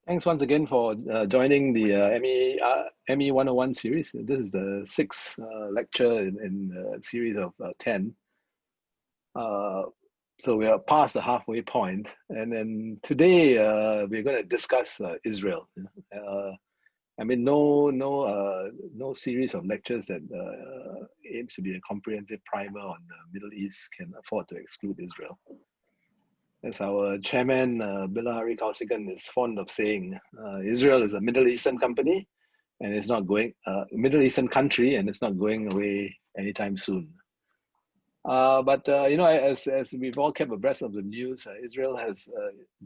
Thanks once again for joining the ME 101 series. This is the sixth lecture in a series of 10. So we are past the halfway point, and then today we're going to discuss Israel. No series of lectures that aims to be a comprehensive primer on the Middle East can afford to exclude Israel. As our chairman, Bilahari Kausikan, is fond of saying, Israel is a Middle Eastern company, and it's not going, Middle Eastern country, and it's not going away anytime soon. As we've all kept abreast of the news, Israel has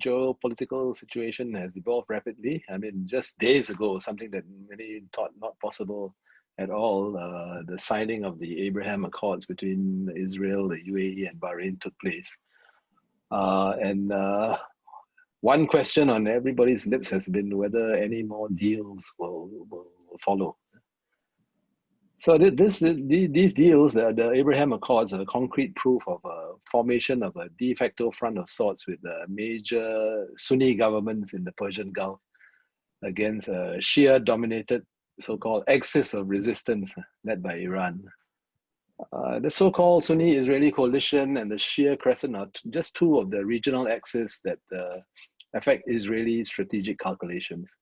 geopolitical situation has evolved rapidly. I mean, just days ago, something that many thought not possible at all, the signing of the Abraham Accords between Israel, the UAE, and Bahrain took place. One question on everybody's lips has been whether any more deals will follow. So these deals, the Abraham Accords, are a concrete proof of a formation of a de facto front of sorts with major Sunni governments in the Persian Gulf against a Shia-dominated so-called axis of resistance led by Iran. The so-called Sunni-Israeli coalition and the Shia Crescent are just two of the regional axes that affect Israeli strategic calculations.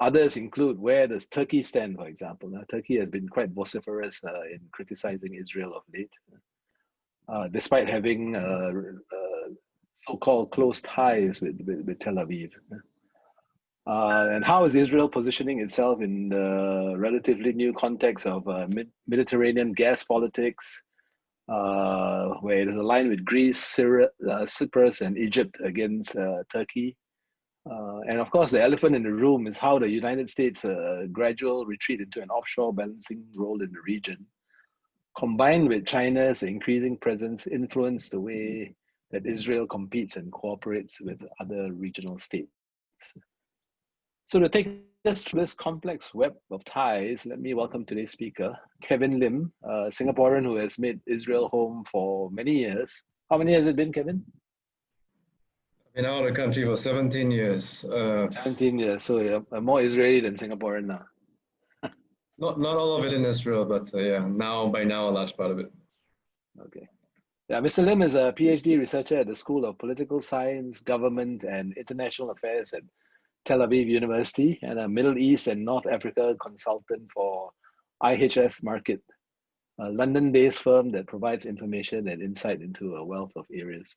Others include where does Turkey stand, for example. Turkey has been quite vociferous in criticizing Israel of late, despite having so-called close ties with Tel Aviv. And how is Israel positioning itself in the relatively new context of Mediterranean gas politics, where it is aligned with Greece, Syria, Cyprus, and Egypt against Turkey? And of course, the elephant in the room is how the United States' gradual retreat into an offshore balancing role in the region, combined with China's increasing presence, influence the way that Israel competes and cooperates with other regional states. So to take us through this complex web of ties, let me welcome today's speaker, Kevjn Lim, a Singaporean who has made Israel home for many years. How many has it been, Kevin? I've been out of the country for 17 years. 17 years, so you're more Israeli than Singaporean now. Not all of it in Israel, but by now a large part of it. Okay. Yeah, Mr. Lim is a PhD researcher at the School of Political Science, Government and International Affairs at Tel Aviv University, and a Middle East and North Africa consultant for IHS Markit, a London-based firm that provides information and insight into a wealth of areas.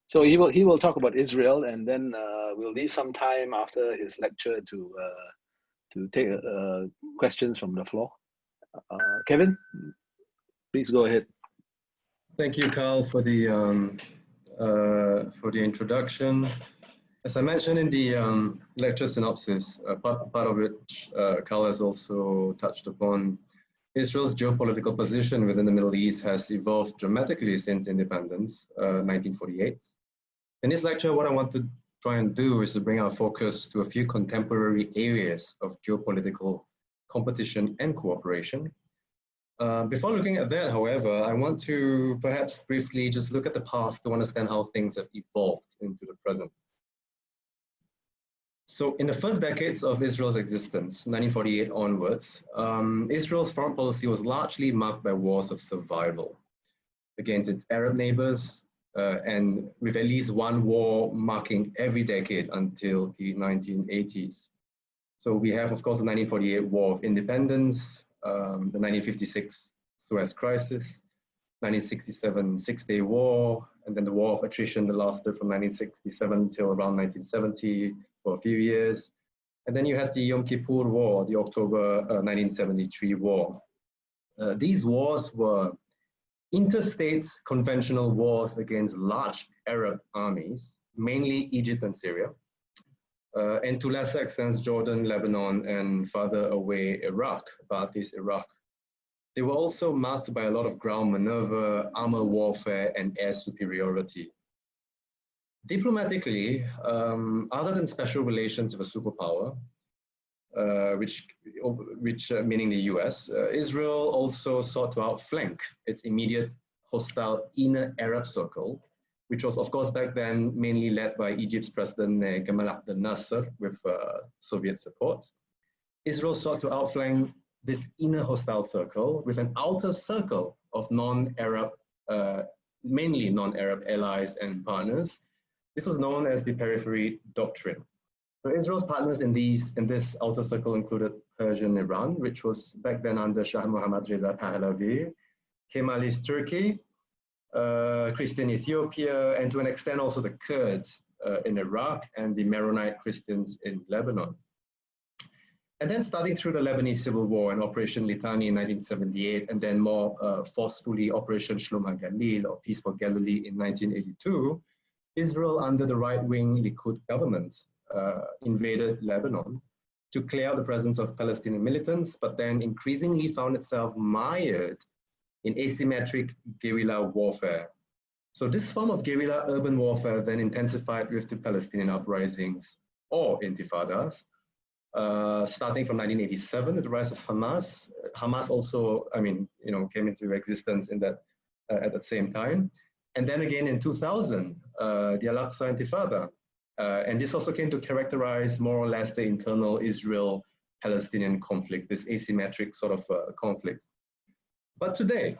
So he will talk about Israel, and then we'll leave some time after his lecture to take questions from the floor. Kevin, please go ahead. Thank you, Carl, for the introduction. As I mentioned in the lecture synopsis, part of which Carl has also touched upon, Israel's geopolitical position within the Middle East has evolved dramatically since independence, 1948. In this lecture, what I want to try and do is to bring our focus to a few contemporary areas of geopolitical competition and cooperation. Before looking at that, however, I want to perhaps briefly just look at the past to understand how things have evolved into the present. So in the first decades of Israel's existence, 1948 onwards, Israel's foreign policy was largely marked by wars of survival against its Arab neighbors, and with at least one war marking every decade until the 1980s. So we have, of course, the 1948 War of Independence, the 1956 Suez Crisis, 1967 Six-Day War, and then the War of Attrition that lasted from 1967 till around 1970 for a few years. And then you had the Yom Kippur War, the October 1973 war. These wars were interstate conventional wars against large Arab armies, mainly Egypt and Syria, and to lesser extents, Jordan, Lebanon, and farther away, Iraq, Ba'athist Iraq. They were also marked by a lot of ground maneuver, armor warfare, and air superiority. Diplomatically, other than special relations with a superpower, which meaning the US, Israel also sought to outflank its immediate hostile inner Arab circle which was, of course, back then mainly led by Egypt's president Gamal Abdel Nasser with Soviet support. Israel sought to outflank this inner hostile circle with an outer circle of non-Arab, mainly non-Arab allies and partners. This was known as the Periphery Doctrine. So Israel's partners in this outer circle included Persian Iran, which was back then under Shah Mohammad Reza Pahlavi, Kemalist Turkey, Christian Ethiopia, and to an extent also the Kurds in Iraq and the Maronite Christians in Lebanon. And then starting through the Lebanese Civil War and Operation Litani in 1978, and then more forcefully Operation Shlom HaGalil or Peace for Galilee in 1982, Israel under the right-wing Likud government invaded Lebanon to clear out the presence of Palestinian militants, but then increasingly found itself mired in asymmetric guerrilla warfare. So this form of guerrilla urban warfare then intensified with the Palestinian uprisings or intifadas, starting from 1987 with the rise of Hamas. Hamas also, came into existence in that at the same time. And then again in 2000, the Al-Aqsa Intifada. And this also came to characterize more or less the internal Israel-Palestinian conflict, this asymmetric sort of conflict. But today,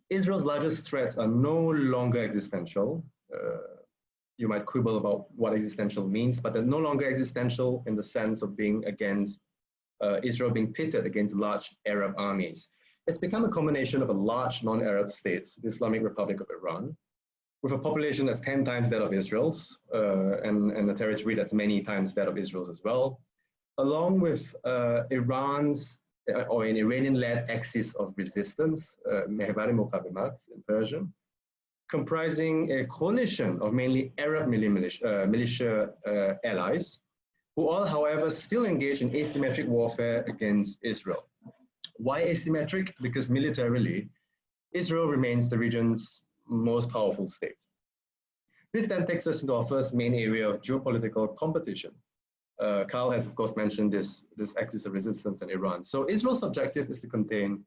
Israel's largest threats are no longer existential. You might quibble about what existential means, but they're no longer existential in the sense of being against Israel being pitted against large Arab armies. It's become a combination of a large non-Arab state, the Islamic Republic of Iran, with a population that's 10 times that of Israel's, and a territory that's many times that of Israel's as well, along with Iran's or an Iranian-led axis of resistance, Mehvari Muqawimat in Persian, comprising a coalition of mainly Arab militia allies, who all, however, still engage in asymmetric warfare against Israel. Why asymmetric? Because militarily, Israel remains the region's most powerful state. This then takes us into our first main area of geopolitical competition. Carl has, of course, mentioned this axis of resistance in Iran. So Israel's objective is to contain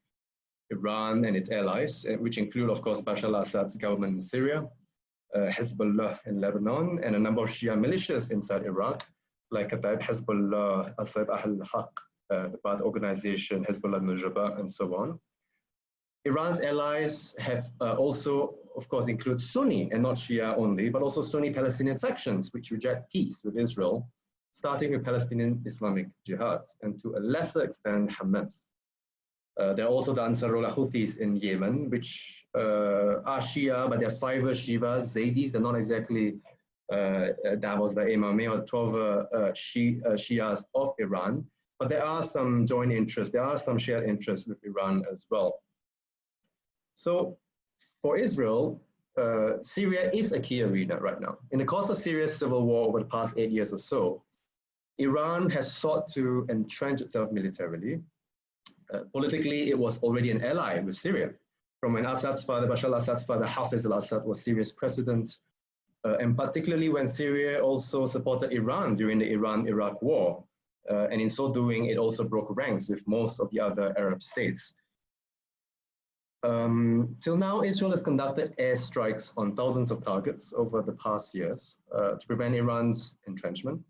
Iran and its allies, which include, of course, Bashar al-Assad's government in Syria, Hezbollah in Lebanon, and a number of Shia militias inside Iraq, like Kataib Hezbollah, Asad al-Haq, the Ba'ath organization, Hezbollah Nujaba, and so on. Iran's allies have also, of course, include Sunni and not Shia only, but also Sunni Palestinian factions, which reject peace with Israel, starting with Palestinian Islamic Jihad, and to a lesser extent, Hamas. There are also the Ansarullah Houthis in Yemen, which are Shia, but they're Fiver Shivas, Zaydis. They're not exactly Davos by Imameh or 12 Shias of Iran, but there are some joint interests. There are some shared interests with Iran as well. So for Israel, Syria is a key arena right now. In the course of Syria's civil war over the past 8 years or so, Iran has sought to entrench itself militarily. Politically, it was already an ally with Syria. From when Assad's father, Bashar al-Assad's father, Hafez al-Assad, was Syria's president, and particularly when Syria also supported Iran during the Iran-Iraq war. And in so doing, it also broke ranks with most of the other Arab states. Till now, Israel has conducted airstrikes on thousands of targets over the past years to prevent Iran's entrenchment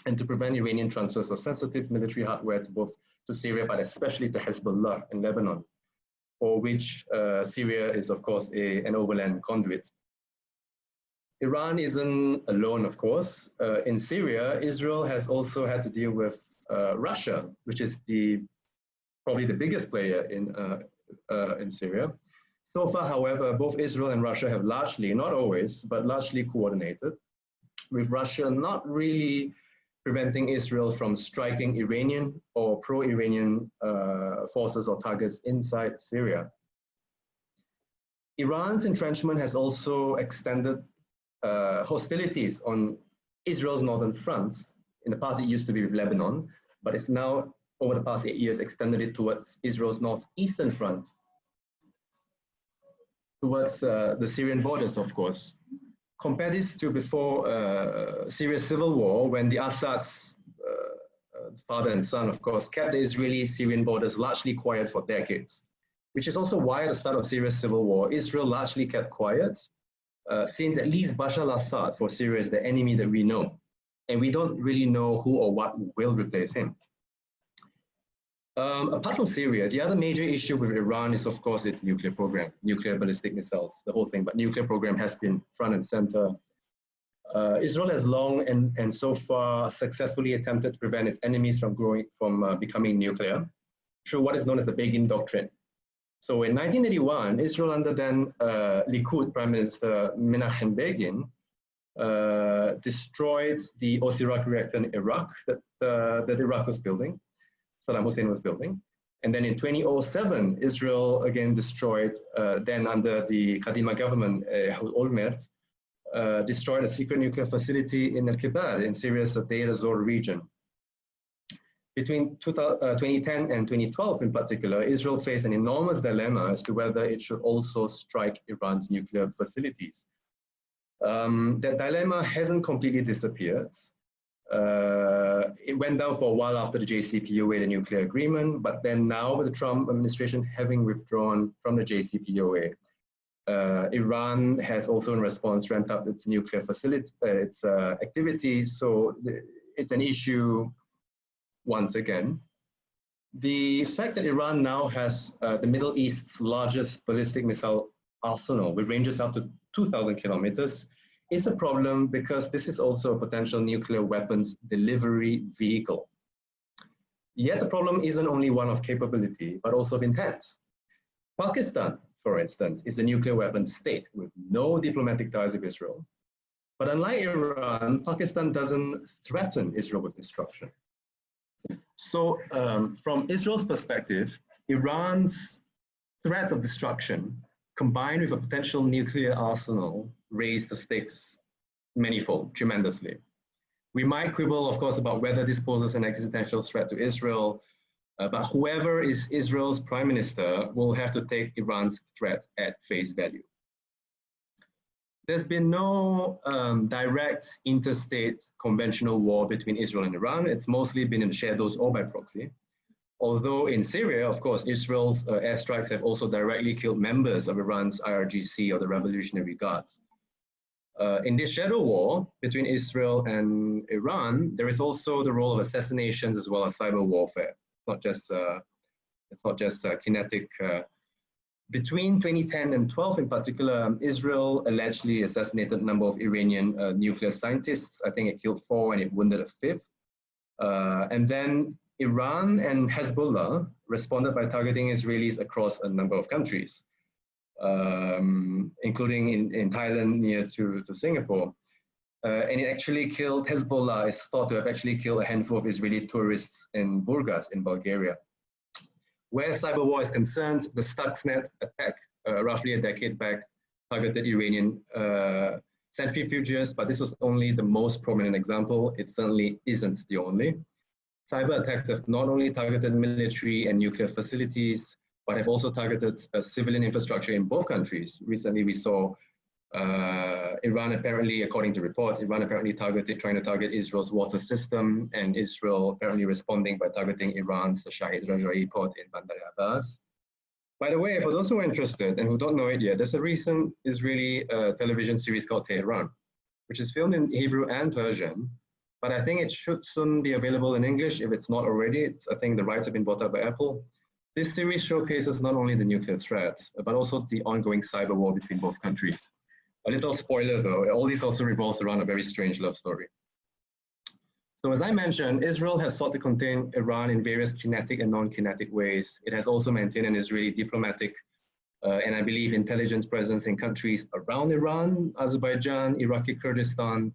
and to prevent Iranian transfers of sensitive military hardware to Syria, but especially to Hezbollah in Lebanon, for which Syria is, of course, an overland conduit. Iran isn't alone, of course. In Syria, Israel has also had to deal with Russia, which is probably the biggest player in Syria. So far, however, both Israel and Russia have largely, not always, but largely coordinated, with Russia not really preventing Israel from striking Iranian or pro-Iranian forces or targets inside Syria. Iran's entrenchment has also extended hostilities on Israel's northern fronts. In the past, it used to be with Lebanon, but it's now, over the past 8 years, extended it towards Israel's northeastern front, towards the Syrian borders, of course. Compare this to before Syria's civil war, when the Assad's father and son, of course, kept the Israeli-Syrian borders largely quiet for decades, which is also why at the start of Syria's civil war, Israel largely kept quiet since at least Bashar al-Assad for Syria is the enemy that we know, and we don't really know who or what will replace him. Apart from Syria, the other major issue with Iran is, of course, its nuclear program, nuclear ballistic missiles, the whole thing, but nuclear program has been front and center. Israel has long and so far successfully attempted to prevent its enemies from becoming nuclear through what is known as the Begin Doctrine. So in 1981, Israel under then Likud Prime Minister Menachem Begin destroyed the Osirak reactor in Iraq that Iraq was building, Saddam Hussein was building. And then in 2007, Israel again destroyed, then under the Kadima government, Olmert, destroyed a secret nuclear facility in Al-Kibar in Syria's Deir ez-Zor region. Between 2010 and 2012 in particular, Israel faced an enormous dilemma as to whether it should also strike Iran's nuclear facilities. That dilemma hasn't completely disappeared. It went down for a while after the JCPOA, the nuclear agreement, but then now with the Trump administration having withdrawn from the JCPOA, Iran has also in response ramped up its nuclear facility, its activities. So it's an issue once again. The fact that Iran now has the Middle East's largest ballistic missile arsenal with ranges up to 2,000 kilometers is a problem because this is also a potential nuclear weapons delivery vehicle. Yet the problem isn't only one of capability, but also of intent. Pakistan, for instance, is a nuclear weapons state with no diplomatic ties with Israel. But unlike Iran, Pakistan doesn't threaten Israel with destruction. So from Israel's perspective, Iran's threats of destruction combined with a potential nuclear arsenal raise the stakes manifold, tremendously. We might quibble, of course, about whether this poses an existential threat to Israel, but whoever is Israel's prime minister will have to take Iran's threat at face value. There's been no direct interstate conventional war between Israel and Iran. It's mostly been in the shadows or by proxy. Although in Syria, of course, Israel's airstrikes have also directly killed members of Iran's IRGC or the Revolutionary Guards. In this shadow war between Israel and Iran, there is also the role of assassinations as well as cyber warfare. It's not just kinetic. Between 2010 and 12 in particular, Israel allegedly assassinated a number of Iranian nuclear scientists. I think it killed 4 and it wounded a 5th. And then Iran and Hezbollah responded by targeting Israelis across a number of countries, including in Thailand near to Singapore. And it actually killed, Hezbollah is thought to have actually killed a handful of Israeli tourists in Burgas in Bulgaria. Where cyber war is concerned, the Stuxnet attack, roughly a decade back, targeted Iranian centrifuges, but this was only the most prominent example. It certainly isn't the only. Cyber attacks have not only targeted military and nuclear facilities, but have also targeted civilian infrastructure in both countries. Recently, we saw Iran apparently, according to reports, Iran apparently trying to target Israel's water system, and Israel apparently responding by targeting Iran's Shahid Raja'i port in Bandar Abbas. By the way, for those who are interested and who don't know it yet, there's a recent Israeli television series called Tehran, which is filmed in Hebrew and Persian, but I think it should soon be available in English if it's not already. I think the rights have been bought up by Apple. This series showcases not only the nuclear threat, but also the ongoing cyber war between both countries. A little spoiler though, all this also revolves around a very strange love story. So as I mentioned, Israel has sought to contain Iran in various kinetic and non-kinetic ways. It has also maintained an Israeli diplomatic and I believe intelligence presence in countries around Iran, Azerbaijan, Iraqi Kurdistan.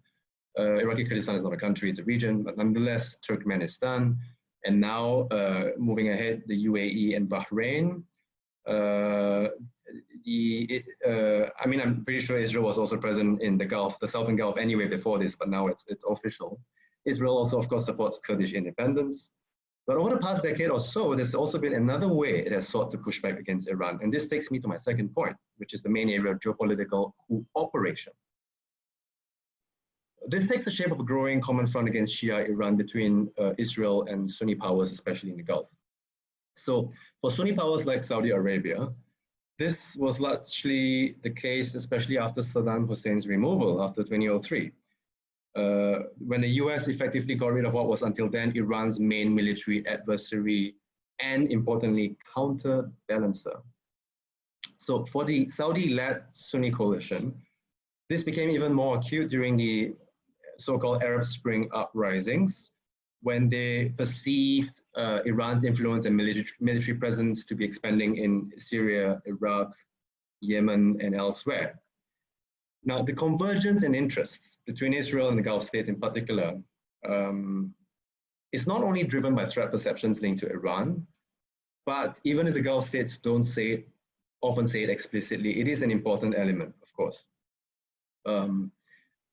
Iraqi Kurdistan is not a country, it's a region, but nonetheless, Turkmenistan, and now moving ahead, the UAE and Bahrain. I mean, I'm pretty sure Israel was also present in the Gulf, the Southern Gulf anyway before this, but now it's official. Israel also, of course, supports Kurdish independence. But over the past decade or so, there's also been another way it has sought to push back against Iran. And this takes me to my second point, which is the main area of geopolitical cooperation. This takes the shape of a growing common front against Shia Iran between Israel and Sunni powers, especially in the Gulf. So for Sunni powers like Saudi Arabia, This was largely the case, especially after Saddam Hussein's removal after 2003, when the US effectively got rid of what was until then Iran's main military adversary and, importantly, counterbalancer. So for the Saudi-led Sunni coalition, this became even more acute during the so-called Arab Spring uprisings, when they perceived Iran's influence and military presence to be expanding in Syria, Iraq, Yemen, and elsewhere. Now, the convergence in interests between Israel and the Gulf states in particular is not only driven by threat perceptions linked to Iran, but even if the Gulf states don't often say it explicitly, it is an important element, of course.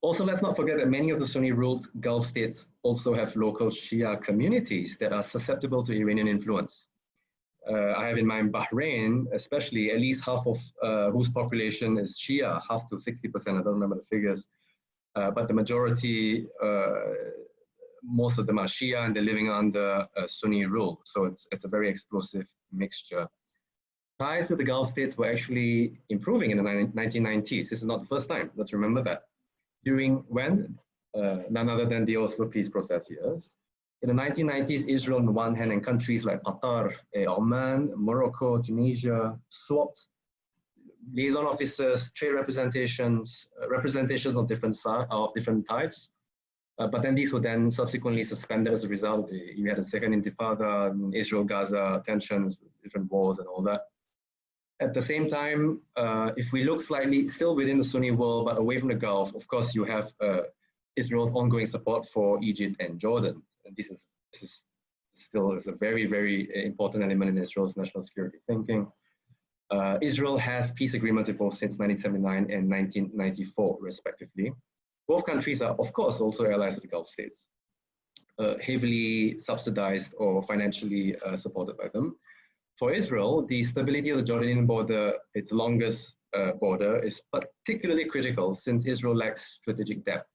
Also, let's not forget that many of the Sunni-ruled Gulf states also have local Shia communities that are susceptible to Iranian influence. I have in mind Bahrain, especially, at least half of whose population is Shia, half to 60%, I don't remember the figures, but the majority, most of them are Shia, and they're living under Sunni rule. So it's a very explosive mixture. Ties with the Gulf states were actually improving in the 1990s. This is not the first time, let's remember that. During when, none other than the Oslo peace process years. In the 1990s, Israel on the one hand and countries like Qatar, Oman, Morocco, Tunisia swapped liaison officers, trade representations of different types. But then these were then subsequently suspended as a result. You had a second intifada, Israel-Gaza tensions, different wars and all that. At the same time, if we look slightly still within the Sunni world, but away from the Gulf, of course, you have Israel's ongoing support for Egypt and Jordan. And this is still a very, very important element in Israel's national security thinking. Israel has peace agreements with both since 1979 and 1994, respectively. Both countries are, of course, also allies of the Gulf states, heavily subsidized or financially supported by them. For Israel, the stability of the Jordanian border, its longest border, is particularly critical since Israel lacks strategic depth,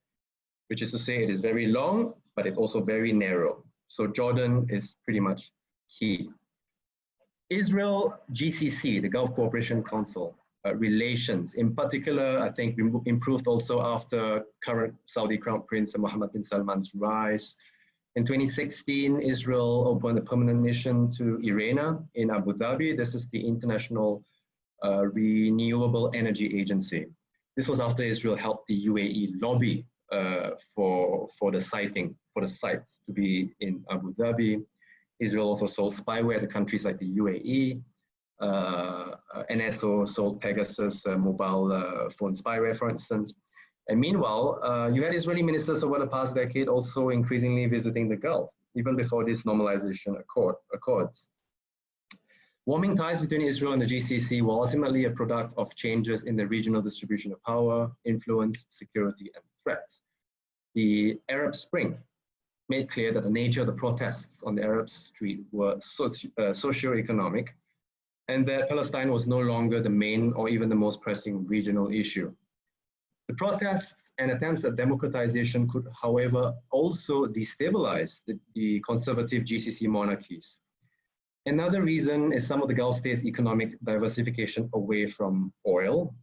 which is to say it is very long, but it's also very narrow. So Jordan is pretty much key. Israel GCC, the Gulf Cooperation Council, relations, in particular, I think improved also after current Saudi Crown Prince Mohammed bin Salman's rise. In 2016, Israel opened a permanent mission to IRENA in Abu Dhabi. This is the International Renewable Energy Agency. This was after Israel helped the UAE lobby for the site to be in Abu Dhabi. Israel also sold spyware to countries like the UAE. NSO sold Pegasus mobile phone spyware, for instance. And meanwhile, you had Israeli ministers over the past decade also increasingly visiting the Gulf, even before this normalization accords. Warming ties between Israel and the GCC were ultimately a product of changes in the regional distribution of power, influence, security, and threats. The Arab Spring made clear that the nature of the protests on the Arab street were socio-economic, and that Palestine was no longer the main or even the most pressing regional issue. The protests and attempts at democratization could, however, also destabilize the conservative GCC monarchies. Another reason is some of the Gulf states' economic diversification away from oil.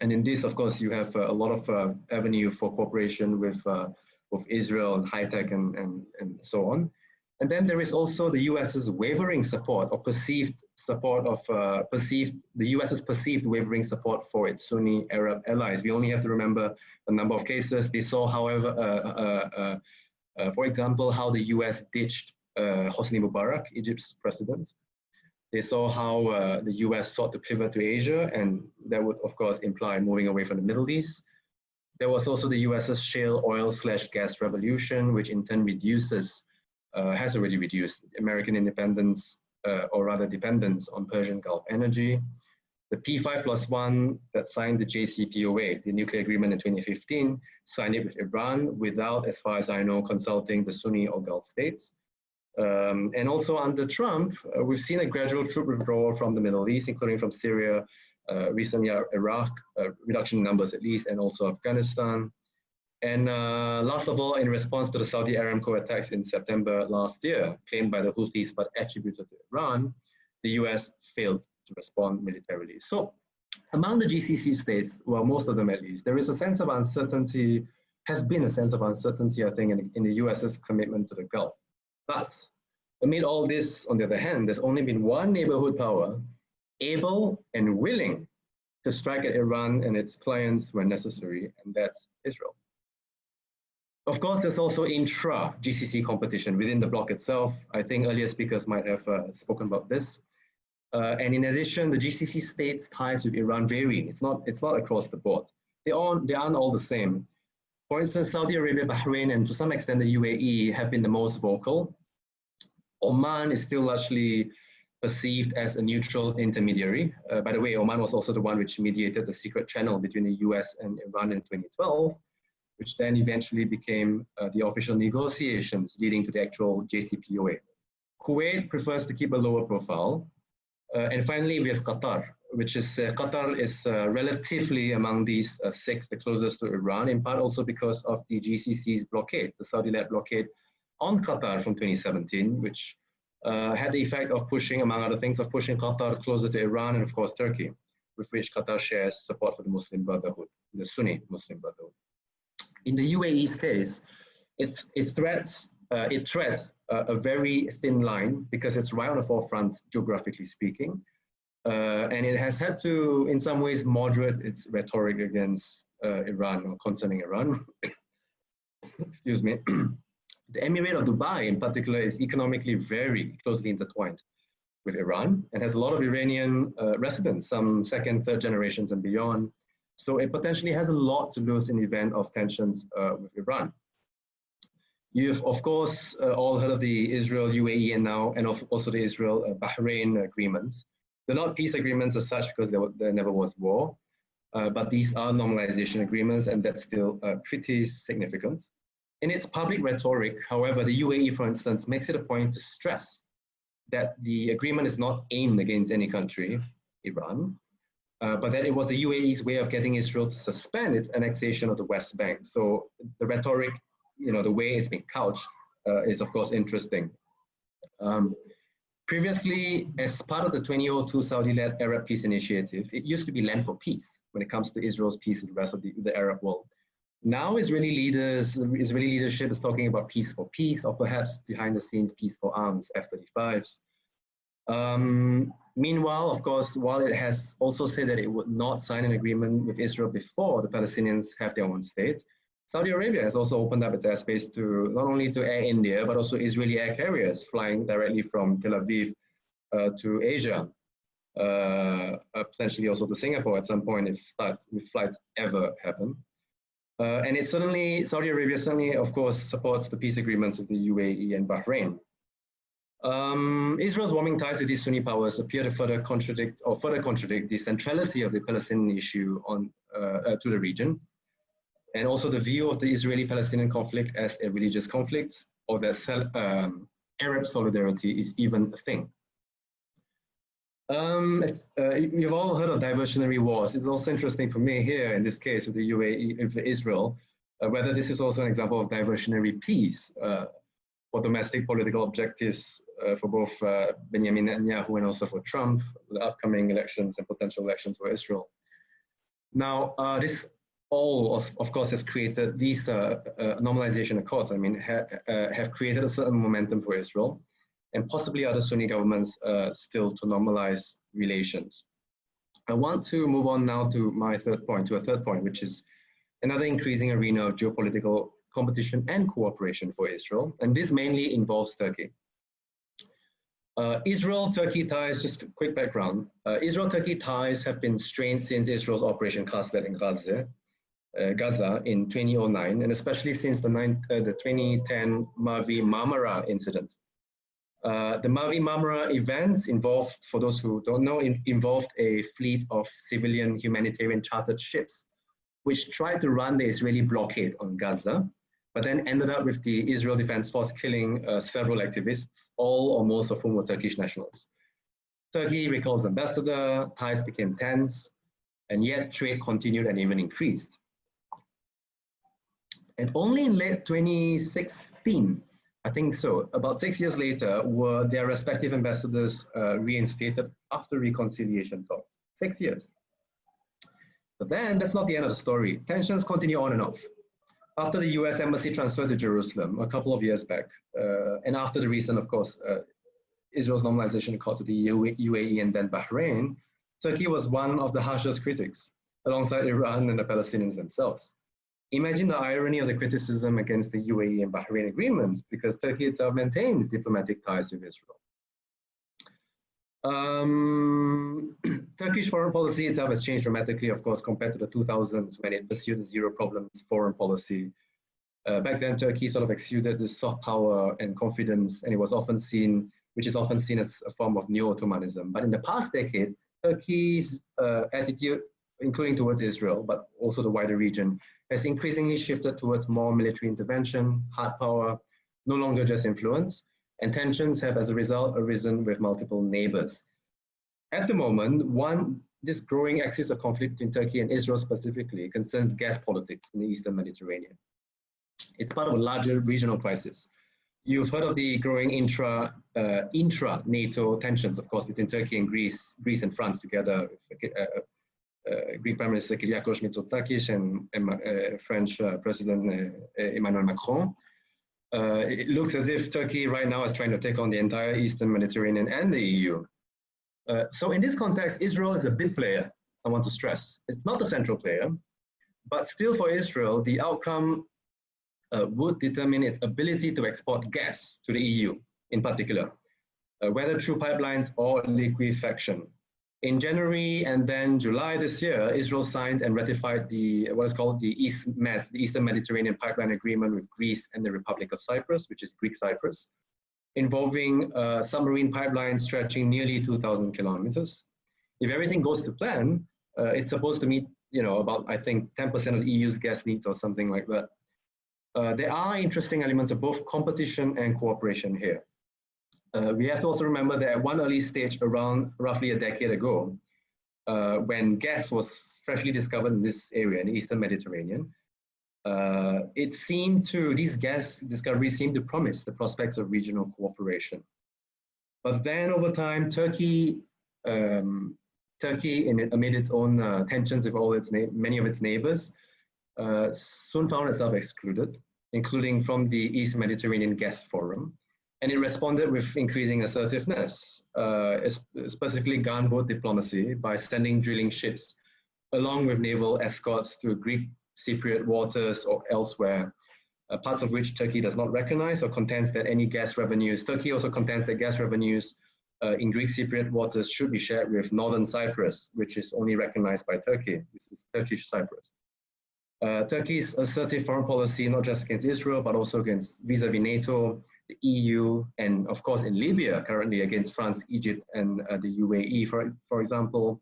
And in this, of course, you have a lot of avenue for cooperation with Israel and high tech and so on. And then there is also the US's wavering support or perceived support of the US's perceived wavering support for its Sunni Arab allies. We only have to remember a number of cases. They saw, however, for example, how the US ditched Hosni Mubarak, Egypt's president. They saw how the US sought to pivot to Asia, and that would, of course, imply moving away from the Middle East. There was also the US's shale oil/gas revolution, which in turn has already reduced American independence, or rather dependence on Persian Gulf energy. The P5+1 that signed the JCPOA, the nuclear agreement in 2015, signed it with Iran without, as far as I know, consulting the Sunni or Gulf states. And also under Trump, we've seen a gradual troop withdrawal from the Middle East, including from Syria, recently Iraq, reduction in numbers at least, and also Afghanistan. And last of all, in response to the Saudi Aramco attacks in September last year, claimed by the Houthis but attributed to Iran, the US failed to to respond militarily. So among the GCC states, well, most of them at least, there is a sense of uncertainty, has been a sense of uncertainty, I think, in the US's commitment to the Gulf. But amid all this, on the other hand, there's only been one neighborhood power able and willing to strike at Iran and its clients when necessary, and that's Israel. Of course, there's also intra GCC competition within the bloc itself. I think earlier speakers might have spoken about this. And in addition, the GCC states' ties with Iran vary. It's not across the board. They aren't all the same. For instance, Saudi Arabia, Bahrain, and to some extent the UAE have been the most vocal. Oman is still largely perceived as a neutral intermediary. By the way, Oman was also the one which mediated the secret channel between the US and Iran in 2012, which then eventually became the official negotiations leading to the actual JCPOA. Kuwait prefers to keep a lower profile. And finally, we have Qatar, which is, Qatar is relatively among these six the closest to Iran, in part also because of the GCC's blockade, the Saudi-led blockade on Qatar from 2017, which had the effect of pushing, among other things, of pushing Qatar closer to Iran and of course Turkey, with which Qatar shares support for the Muslim Brotherhood, the Sunni Muslim Brotherhood. In the UAE's case, it threads a very thin line because it's right on the forefront, geographically speaking. And it has had to, in some ways, moderate its rhetoric against Iran or concerning Iran. Excuse me. The Emirate of Dubai, in particular, is economically very closely intertwined with Iran and has a lot of Iranian residents, some second, third generations and beyond. So it potentially has a lot to lose in the event of tensions with Iran. You've, of course, all heard of the Israel-UAE and also the Israel-Bahrain agreements. They're not peace agreements as such because there never was war, but these are normalization agreements, and that's still pretty significant. In its public rhetoric, however, the UAE, for instance, makes it a point to stress that the agreement is not aimed against any country, Iran, but that it was the UAE's way of getting Israel to suspend its annexation of the West Bank. So the rhetoric, the way it's been couched is of course interesting. Previously, as part of the 2002 Saudi-led Arab Peace Initiative, it used to be Land for Peace when it comes to Israel's peace with the rest of the Arab world. Now Israeli leadership is talking about peace for peace, or perhaps behind the scenes peace for arms, F-35s. Meanwhile, of course, while it has also said that it would not sign an agreement with Israel before the Palestinians have their own state, Saudi Arabia has also opened up its airspace to not only to Air India, but also Israeli air carriers flying directly from Tel Aviv to Asia, potentially also to Singapore at some point if flights ever happen. And Saudi Arabia certainly, of course, supports the peace agreements of the UAE and Bahrain. Israel's warming ties with these Sunni powers appear to further contradict the centrality of the Palestinian issue to the region, and also the view of the Israeli-Palestinian conflict as a religious conflict, or that Arab solidarity is even a thing. You've all heard of diversionary wars. It's also interesting for me here, in this case, with the UAE, with Israel, whether this is also an example of diversionary peace for domestic political objectives for both Benjamin Netanyahu and also for Trump, the upcoming elections and potential elections for Israel. Now, this all, of course, has created these normalization accords, have created a certain momentum for Israel, and possibly other Sunni governments still to normalize relations. I want to move on now to a third point, which is another increasing arena of geopolitical competition and cooperation for Israel, and this mainly involves Turkey. Israel-Turkey ties, just a quick background, Israel-Turkey ties have been strained since Israel's Operation Cast-Lead in Gaza in 2009, and especially since the 2010 Mavi Marmara incident. The Mavi Marmara event involved, for those who don't know, involved a fleet of civilian humanitarian chartered ships, which tried to run the Israeli blockade on Gaza, but then ended up with the Israel Defense Force killing several activists, all or most of whom were Turkish nationals. Turkey recalls ambassador, ties became tense, and yet trade continued and even increased. And only in late 2016, I think so. About 6 years later, were their respective ambassadors reinstated after reconciliation talks. 6 years. But then that's not the end of the story. Tensions continue on and off. After the US embassy transferred to Jerusalem a couple of years back, and after the recent, of course, Israel's normalization accord to the UAE and then Bahrain, Turkey was one of the harshest critics, alongside Iran and the Palestinians themselves. Imagine the irony of the criticism against the UAE and Bahrain agreements, because Turkey itself maintains diplomatic ties with Israel. Turkish foreign policy itself has changed dramatically, of course, compared to the 2000s when it pursued a zero problems foreign policy. Back then, Turkey sort of exuded this soft power and confidence, and it was often seen, which is often seen as a form of neo-Ottomanism. But in the past decade, Turkey's attitude, including towards Israel, but also the wider region, has increasingly shifted towards more military intervention, hard power, no longer just influence, and tensions have as a result arisen with multiple neighbors. At the moment, this growing axis of conflict between Turkey and Israel specifically concerns gas politics in the Eastern Mediterranean. It's part of a larger regional crisis. You've heard of the growing intra-NATO tensions, of course, between Turkey and Greece and France together, Greek Prime Minister Kyriakos Mitsotakis and French President Emmanuel Macron. It looks as if Turkey right now is trying to take on the entire Eastern Mediterranean and the EU. So in this context, Israel is a big player, I want to stress. It's not the central player, but still for Israel, the outcome would determine its ability to export gas to the EU in particular, whether through pipelines or liquefaction. In January and then July this year, Israel signed and ratified what is called the EastMed, the Eastern Mediterranean Pipeline Agreement with Greece and the Republic of Cyprus, which is Greek Cyprus, involving submarine pipelines stretching nearly 2,000 kilometers. If everything goes to plan, it's supposed to meet, about, I think, 10% of the EU's gas needs or something like that. There are interesting elements of both competition and cooperation here. We have to also remember that at one early stage around roughly a decade ago, when gas was freshly discovered in this area, in the Eastern Mediterranean, these gas discoveries seemed to promise the prospects of regional cooperation. But then over time, Turkey, amid its own tensions with many of its neighbors, soon found itself excluded, including from the East Mediterranean Gas Forum. And it responded with increasing assertiveness, specifically gunboat diplomacy, by sending drilling ships along with naval escorts through Greek Cypriot waters or elsewhere, parts of which Turkey does not recognize or contends that any gas revenues. Turkey also contends that gas revenues in Greek Cypriot waters should be shared with Northern Cyprus, which is only recognized by Turkey. This is Turkish Cyprus. Turkey's assertive foreign policy, not just against Israel, but also against vis-a-vis NATO, the EU, and of course in Libya, currently against France, Egypt, and the UAE, for example,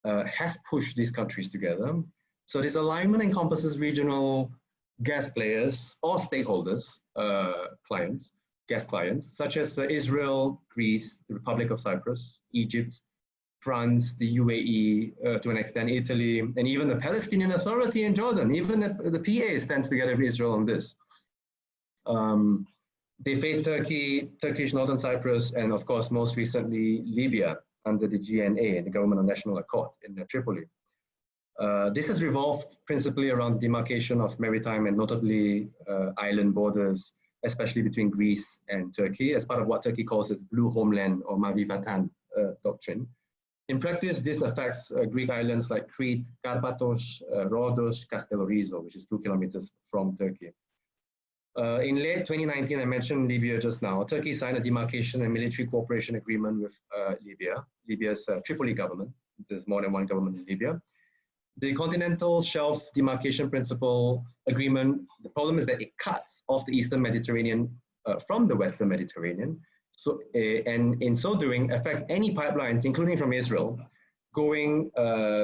has pushed these countries together. So this alignment encompasses regional gas players or stakeholders, gas clients, such as Israel, Greece, the Republic of Cyprus, Egypt, France, the UAE, to an extent Italy, and even the Palestinian Authority in Jordan. Even the PA stands together with Israel on this. They face Turkish Northern Cyprus, and of course, most recently, Libya under the GNA, the Government of National Accord in Tripoli. This has revolved principally around demarcation of maritime and notably island borders, especially between Greece and Turkey, as part of what Turkey calls its blue homeland or Mavi Vatan doctrine. In practice, this affects Greek islands like Crete, Karpathos, Rhodos, Castellorizo, which is 2 kilometers from Turkey. In late 2019, I mentioned Libya just now. Turkey signed a demarcation and military cooperation agreement with Libya's Tripoli government. There's more than one government in Libya. The continental shelf demarcation principle agreement, the problem is that it cuts off the Eastern Mediterranean from the Western Mediterranean. So, and in so doing, affects any pipelines, including from Israel, going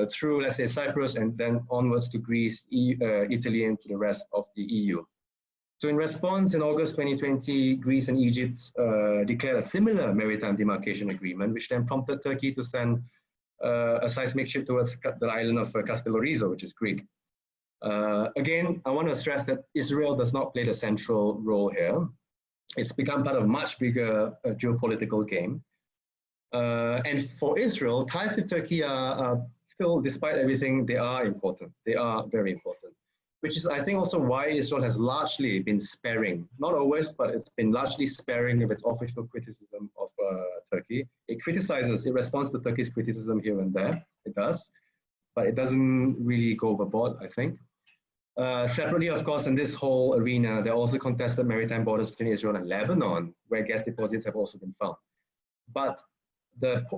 through, let's say, Cyprus and then onwards to Greece, Italy, and to the rest of the EU. So in response, in August 2020, Greece and Egypt declared a similar maritime demarcation agreement, which then prompted Turkey to send a seismic ship towards the island of Castellorizo, which is Greek. Again, I want to stress that Israel does not play the central role here. It's become part of a much bigger geopolitical game. And for Israel, ties with Turkey are still, despite everything, they are important. They are very important, which is, I think, also why Israel has largely been sparing, not always, but it's been largely sparing of its official criticism of Turkey. It criticizes, it responds to Turkey's criticism here and there, it does, but it doesn't really go overboard, I think. Separately, of course, in this whole arena, there are also contested maritime borders between Israel and Lebanon, where gas deposits have also been found. But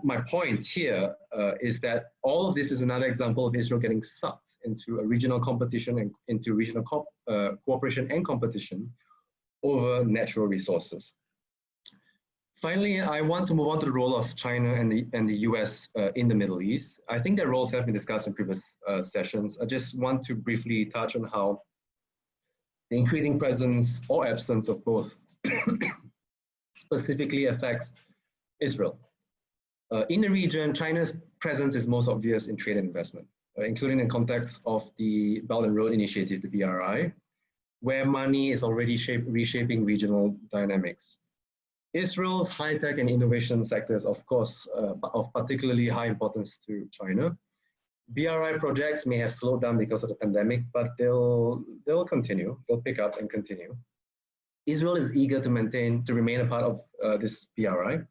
my point here is that all of this is another example of Israel getting sucked into a regional competition and into regional cooperation and competition over natural resources. Finally, I want to move on to the role of China and the US in the Middle East. I think their roles have been discussed in previous sessions. I just want to briefly touch on how the increasing presence or absence of both specifically affects Israel. In the region, China's presence is most obvious in trade and investment, including in context of the Belt and Road Initiative, the BRI, where money is already reshaping regional dynamics. Israel's high-tech and innovation sectors, of course, of particularly high importance to China. BRI projects may have slowed down because of the pandemic, but they'll continue, they'll pick up and continue. Israel is eager to remain a part of this BRI.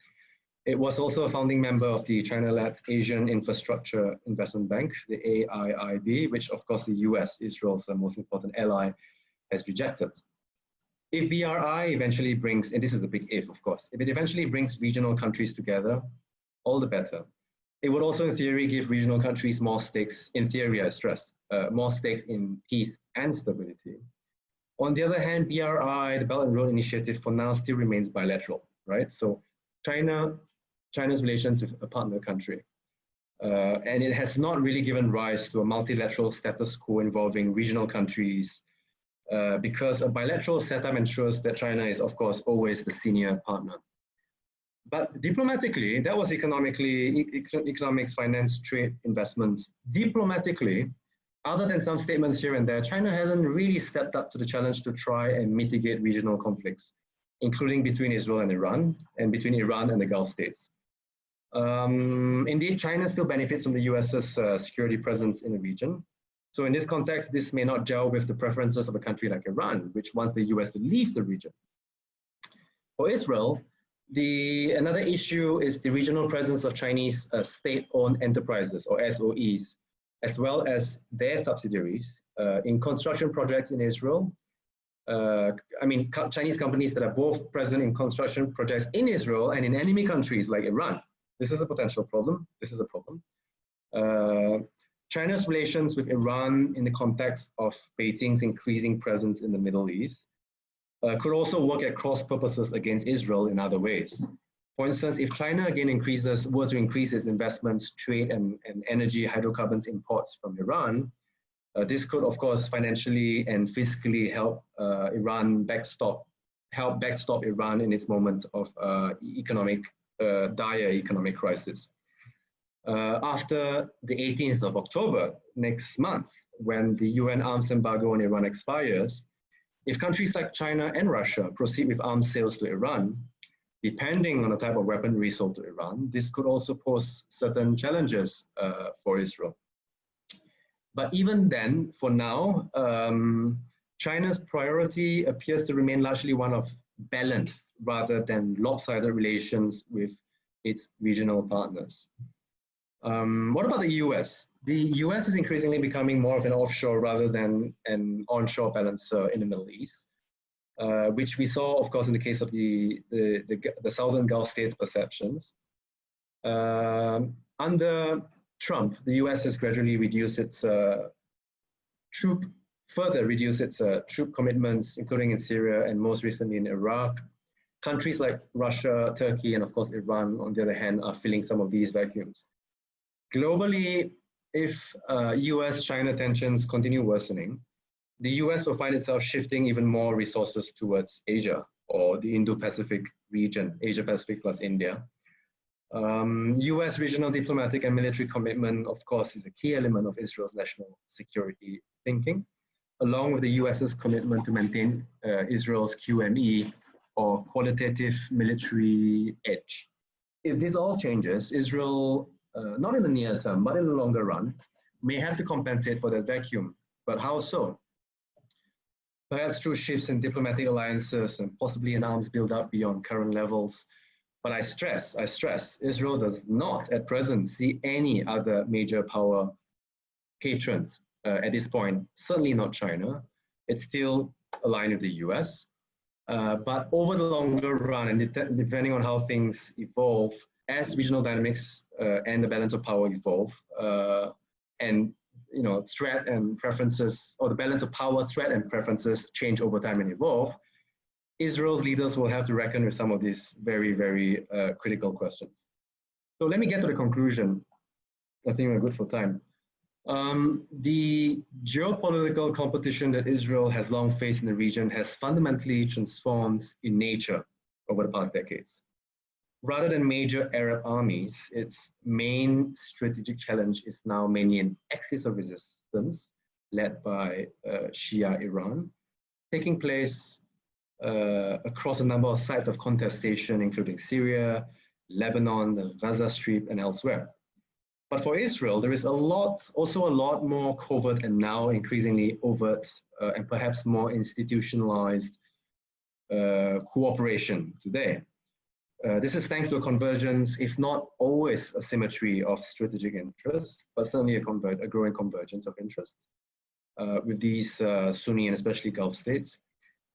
It was also a founding member of the China-led Asian Infrastructure Investment Bank, the AIIB, which of course the US, Israel's most important ally, has rejected. If BRI eventually brings, and this is a big if, of course, if it eventually brings regional countries together, all the better. It would also, in theory, give regional countries more stakes, in theory, I stress, more stakes in peace and stability. On the other hand, BRI, the Belt and Road Initiative, for now still remains bilateral, right? So China's relations with a partner country. And it has not really given rise to a multilateral status quo involving regional countries, because a bilateral setup ensures that China is, of course, always the senior partner. But diplomatically, that was economics, finance, trade, investments. Diplomatically, other than some statements here and there, China hasn't really stepped up to the challenge to try and mitigate regional conflicts, including between Israel and Iran, and between Iran and the Gulf states. Indeed, China still benefits from the US's security presence in the region. So in this context, this may not gel with the preferences of a country like Iran, which wants the US to leave the region. For Israel, another issue is the regional presence of Chinese state-owned enterprises, or SOEs, as well as their subsidiaries in construction projects in Israel. Chinese companies that are both present in construction projects in Israel and in enemy countries like Iran. This is a potential problem. This is a problem. China's relations with Iran in the context of Beijing's increasing presence in the Middle East could also work at cross purposes against Israel in other ways. For instance, if China again were to increase its investments, trade, and energy hydrocarbons imports from Iran, this could, of course, financially and fiscally help backstop Iran in its moment of dire economic crisis. After the 18th of October, next month, when the UN arms embargo on Iran expires, if countries like China and Russia proceed with arms sales to Iran, depending on the type of weaponry sold to Iran, this could also pose certain challenges for Israel. But even then, for now, China's priority appears to remain largely one of balanced rather than lopsided relations with its regional partners. What about the US? The US is increasingly becoming more of an offshore rather than an onshore balancer in the Middle East, which we saw, of course, in the case of the Southern Gulf states' perceptions. Under Trump, the US has gradually reduced its troop commitments, including in Syria and most recently in Iraq. Countries like Russia, Turkey, and of course Iran, on the other hand, are filling some of these vacuums. Globally, if US-China tensions continue worsening, the US will find itself shifting even more resources towards Asia, or the Indo-Pacific region, Asia-Pacific plus India. US regional diplomatic and military commitment, of course, is a key element of Israel's national security thinking, along with the US's commitment to maintain Israel's QME or qualitative military edge. If this all changes, Israel, not in the near term, but in the longer run, may have to compensate for that vacuum. But how so? Perhaps through shifts in diplomatic alliances and possibly an arms build-up beyond current levels. But I stress, Israel does not at present see any other major power patrons at this point, certainly not China. It's still aligned with the US. But over the longer run, and depending on how things evolve, as regional dynamics and the balance of power evolve, and threat and preferences, or the balance of power, threat and preferences change over time and evolve, Israel's leaders will have to reckon with some of these very, very critical questions. So let me get to the conclusion. I think we're good for time. The geopolitical competition that Israel has long faced in the region has fundamentally transformed in nature over the past decades. Rather than major Arab armies, its main strategic challenge is now mainly an axis of resistance led by Shia Iran, taking place across a number of sites of contestation, including Syria, Lebanon, the Gaza Strip, and elsewhere. But for Israel, there is also a lot more covert and now increasingly overt and perhaps more institutionalized cooperation today. This is thanks to a convergence, if not always a symmetry of strategic interests, but certainly a growing convergence of interests with these Sunni and especially Gulf states.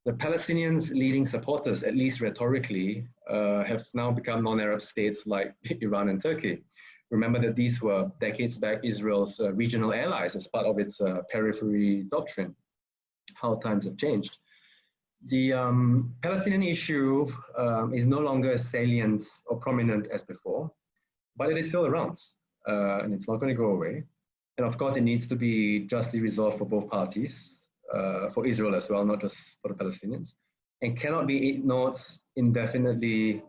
The Palestinians' leading supporters, at least rhetorically, have now become non-Arab states like Iran and Turkey. Remember that these were decades back Israel's regional allies as part of its Periphery Doctrine. How times have changed. The Palestinian issue is no longer as salient or prominent as before, but it is still around, and it's not going to go away. And of course, it needs to be justly resolved for both parties, for Israel as well, not just for the Palestinians, and cannot be ignored indefinitely,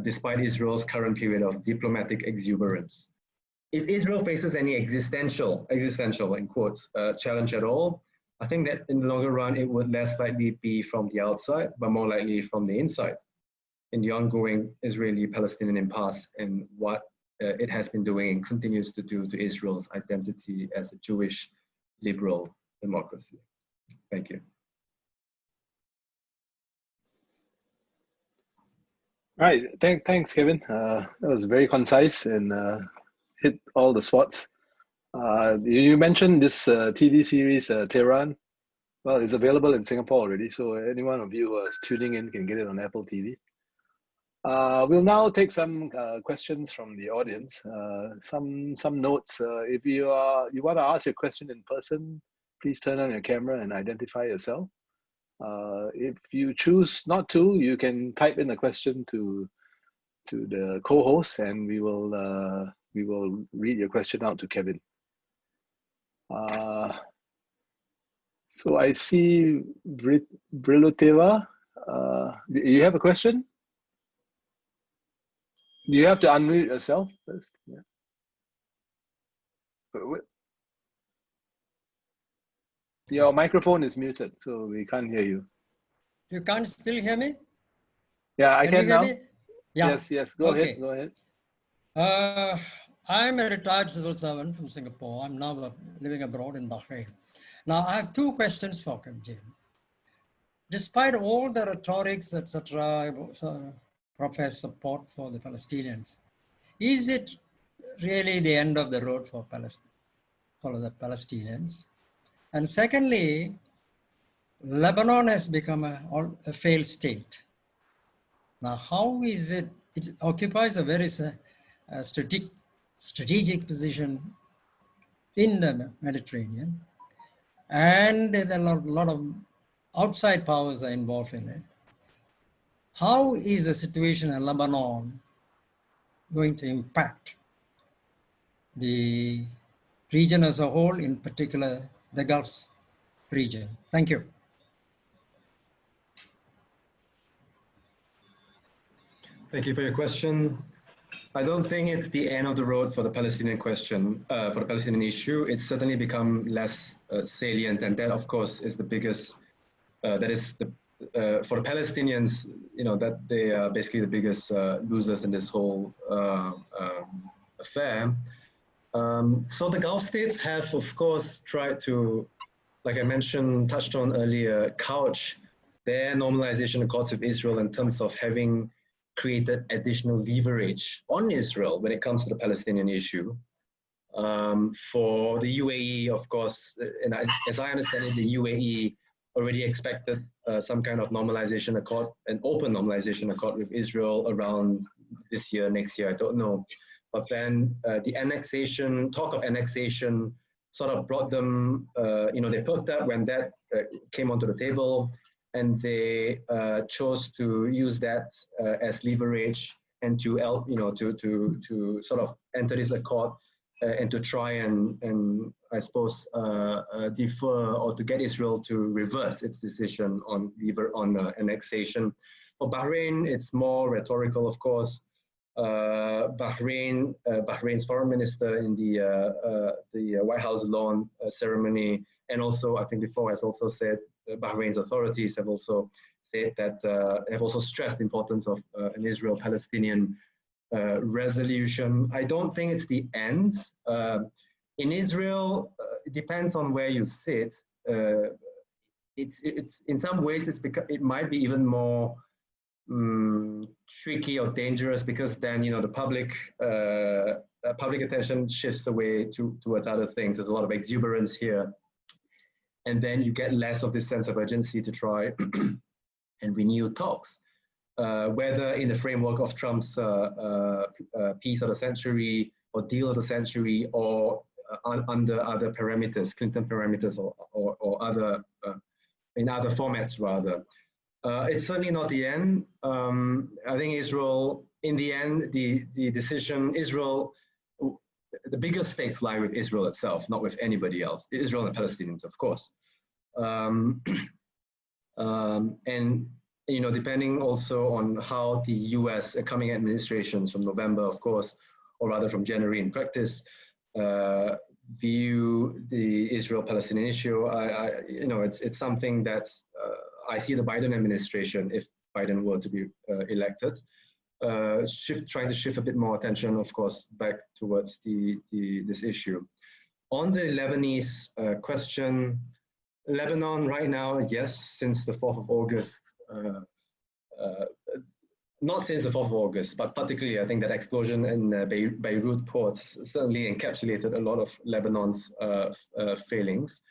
despite Israel's current period of diplomatic exuberance. If Israel faces any existential in quotes, challenge at all, I think that in the longer run, it would less likely be from the outside, but more likely from the inside, in the ongoing Israeli-Palestinian impasse and what it has been doing and continues to do to Israel's identity as a Jewish liberal democracy. Thank you. All right, thanks, Kevin. That was very concise and hit all the spots. You mentioned this TV series, Tehran. Well, it's available in Singapore already, so any one of you who is tuning in can get it on Apple TV. We'll now take some questions from the audience. Some notes. If you want to ask your question in person, please turn on your camera and identify yourself. If you choose not to, you can type in a question to the co-host, and we will read your question out to Kevin. So I see Briluteva. You have a question? You have to unmute yourself first. Yeah. Your microphone is muted, so we can't hear you. You can't still hear me? Yeah, I can now. Me? Yeah. Yes. Go ahead. I'm a retired civil servant from Singapore. I'm now living abroad in Bahrain. Now, I have two questions for Kevjn. Despite all the rhetorics, etc., profess support for the Palestinians, is it really the end of the road for the Palestinians? And secondly, Lebanon has become a failed state. Now, how is it? It occupies a very strategic position in the Mediterranean, and there are a lot of outside powers are involved in it. How is the situation in Lebanon going to impact the region as a whole, in particular the Gulf region? Thank you. Thank you for your question. I don't think it's the end of the road for the Palestinian question, for the Palestinian issue. It's certainly become less salient, and that, of course, is the biggest, that is the for the Palestinians, that they are basically the biggest losers in this whole affair. So the Gulf states have, of course, tried to, like I mentioned, touched on earlier, couch their normalization accords with Israel in terms of having created additional leverage on Israel when it comes to the Palestinian issue. For the UAE, of course, and as I understand it, the UAE already expected some kind of normalization accord, an open normalization accord with Israel around this year, next year, I don't know. But then the annexation, talk of annexation sort of brought them, they perked up when that came onto the table, and they chose to use that as leverage and to sort of enter this accord and to try and I suppose defer or to get Israel to reverse its decision on annexation. For Bahrain, it's more rhetorical, of course. Bahrain's foreign minister in the White House lawn ceremony, and also I think before has also said Bahrain's authorities have also said that have also stressed the importance of an Israel-Palestinian resolution. I don't think it's the end. In Israel, it depends on where you sit. It's in some ways it might be even more tricky or dangerous, because then the public attention shifts away towards other things. There's a lot of exuberance here, and then you get less of this sense of urgency to try and renew talks, whether in the framework of Trump's peace of the century or deal of the century, or under other parameters, Clinton parameters, or other in other formats rather. It's certainly not the end. I think Israel, in the end, the decision, the biggest stakes lie with Israel itself, not with anybody else. Israel and the Palestinians, of course. And depending also on how the US coming administrations from November, of course, or rather from January in practice, view the Israel-Palestinian issue. It's something that I see the Biden administration, if Biden were to be elected, trying to shift a bit more attention, of course, back towards this issue. On the Lebanese question, Lebanon right now, yes, since the 4th of August, not since the 4th of August, but particularly I think that explosion in Beirut ports certainly encapsulated a lot of Lebanon's failings.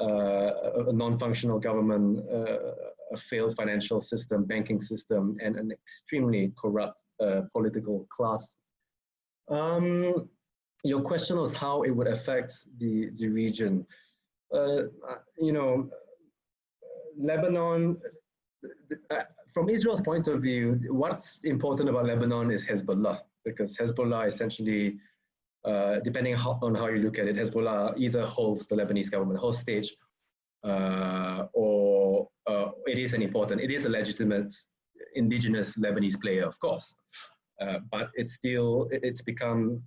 A non-functional government, a failed financial system, banking system, and an extremely corrupt political class. Your question was how it would affect the region. Lebanon, from Israel's point of view, what's important about Lebanon is Hezbollah, because Hezbollah essentially, depending on how you look at it, Hezbollah either holds the Lebanese government hostage, or it is a legitimate indigenous Lebanese player, of course, but it's become,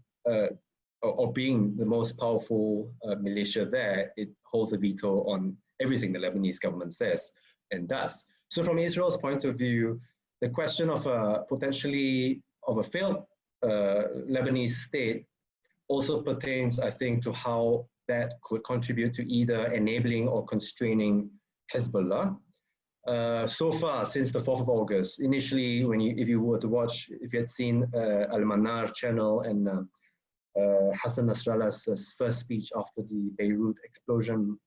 or being the most powerful militia there, it holds a veto on everything the Lebanese government says and does. So from Israel's point of view, the question of a failed Lebanese state also pertains, I think, to how that could contribute to either enabling or constraining Hezbollah. So far, since the 4th of August, initially, if you had seen Al-Manar channel and Hassan Nasrallah's first speech after the Beirut explosion,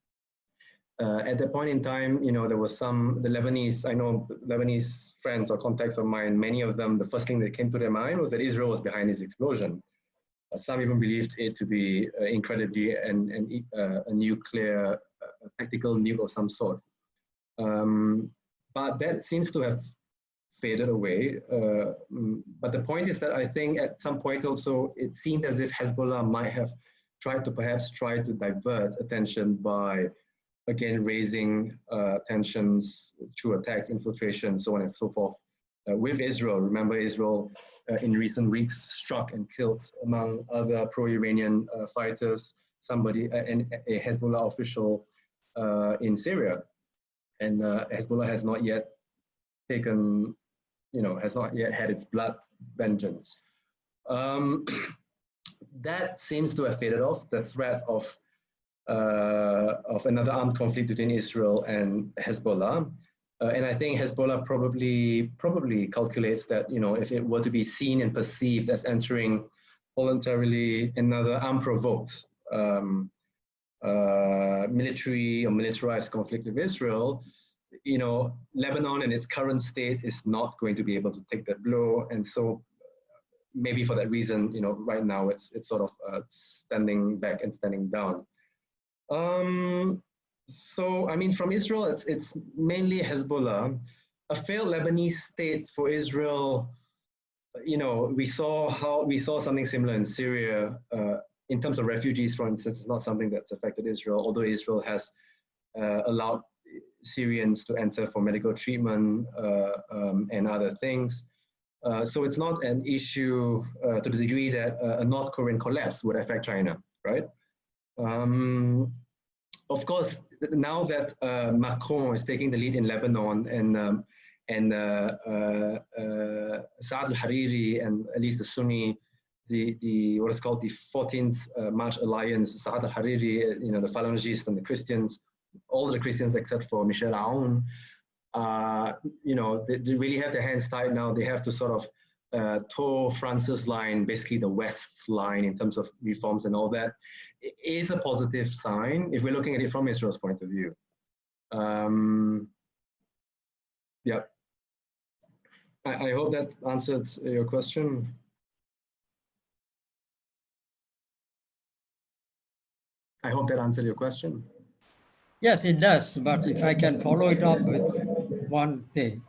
at that point in time, there was the Lebanese friends or contacts of mine, many of them, the first thing that came to their mind was that Israel was behind this explosion. Some even believed it to be incredibly a nuclear, tactical nuke of some sort. But that seems to have faded away. But the point is that I think at some point also, it seemed as if Hezbollah might have tried to divert attention by, again, raising tensions through attacks, infiltration, so on and so forth, with Israel. Remember, Israel in recent weeks struck and killed, among other pro-Iranian fighters, a Hezbollah official in Syria. and Hezbollah has not yet taken, has not yet had its blood vengeance. That seems to have faded off. The threat of another armed conflict between Israel and Hezbollah. And I think Hezbollah probably calculates that, if it were to be seen and perceived as entering voluntarily another unprovoked military or militarized conflict with Israel, Lebanon in its current state is not going to be able to take that blow. And so maybe for that reason, right now it's sort of standing back and standing down. So, I mean, from Israel, it's mainly Hezbollah. A failed Lebanese state for Israel, we saw something similar in Syria. In terms of refugees, for instance, it's not something that's affected Israel, although Israel has allowed Syrians to enter for medical treatment and other things. So it's not an issue to the degree that a North Korean collapse would affect China, right? Of course, now that Macron is taking the lead in Lebanon and Saad al-Hariri and at least the Sunni, the what is called the 14th March Alliance, Saad al-Hariri, the Phalangists and the Christians, all the Christians except for Michel Aoun, they really have their hands tied now. They have to sort of toe France's line, basically the West's line in terms of reforms and all that. It is a positive sign if we're looking at it from Israel's point of view. Yeah. I hope that answered your question. I hope that answered your question. Yes, it does. But if I can follow it up with one thing.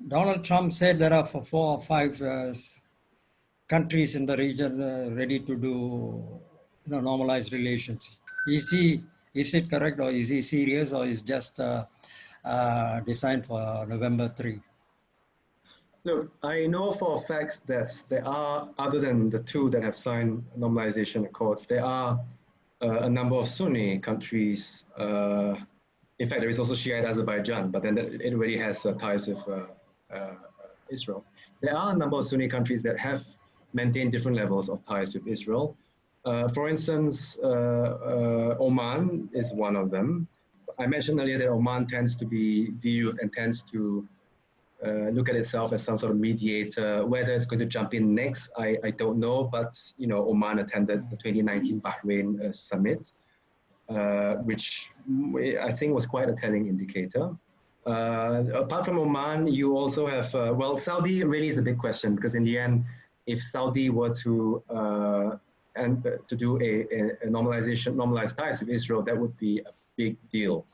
Donald Trump said there are 4 or 5 countries in the region ready to do normalized relations. Is it correct, or is he serious, or is just designed for November 3? Look, I know for a fact that there are, other than the 2 that have signed normalization accords, there are a number of Sunni countries. In fact, there is also Shiite Azerbaijan, but then it already has ties with Israel. There are a number of Sunni countries that have maintained different levels of ties with Israel. For instance, Oman is one of them. I mentioned earlier that Oman tends to be viewed and tends to look at itself as some sort of mediator. Whether it's going to jump in next, I don't know. But Oman attended the 2019 Bahrain summit, which I think was quite a telling indicator. Apart from Oman, you also have well, Saudi really is the big question, because in the end, if Saudi were to do a normalized ties with Israel, that would be a big deal.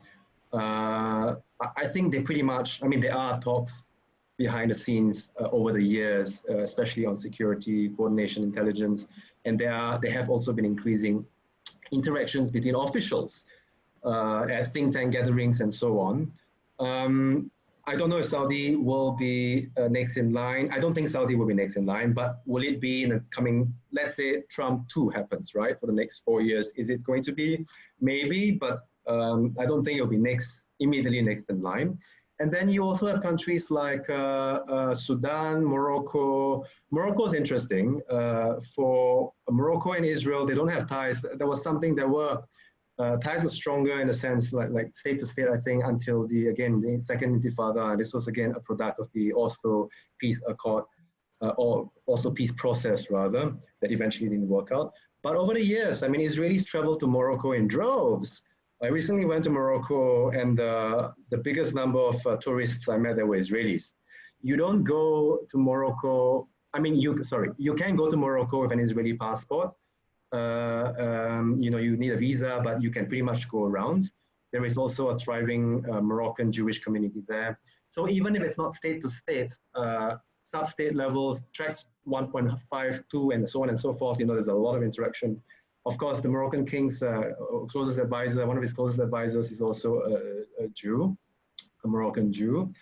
I think they pretty much, there are talks behind the scenes over the years, especially on security, coordination, intelligence, and they have also been increasing interactions between officials at think tank gatherings and so on. I don't know if Saudi will be next in line. I don't think Saudi will be next in line, but will it be in the coming, let's say Trump 2 happens, right, for the next 4 years? Is it going to be? Maybe, but I don't think it'll be immediately next in line. And then you also have countries like Sudan, Morocco. Morocco is interesting. For Morocco and Israel, they don't have ties. There was something, ties were stronger in a sense, like state to state, I think, until the Second Intifada. And this was again a product of the Oslo Peace Accord, or Oslo Peace process rather, that eventually didn't work out. But over the years, Israelis traveled to Morocco in droves. I recently went to Morocco, and the biggest number of tourists I met there were Israelis. You don't go to Morocco, you can go to Morocco with an Israeli passport. You need a visa, but you can pretty much go around. There is also a thriving Moroccan Jewish community there. So even if it's not state to state, sub-state levels, tracks 1.5, 2, and so on and so forth, there's a lot of interaction. Of course, the Moroccan king's closest advisor, one of his closest advisors is also a Jew, a Moroccan Jew.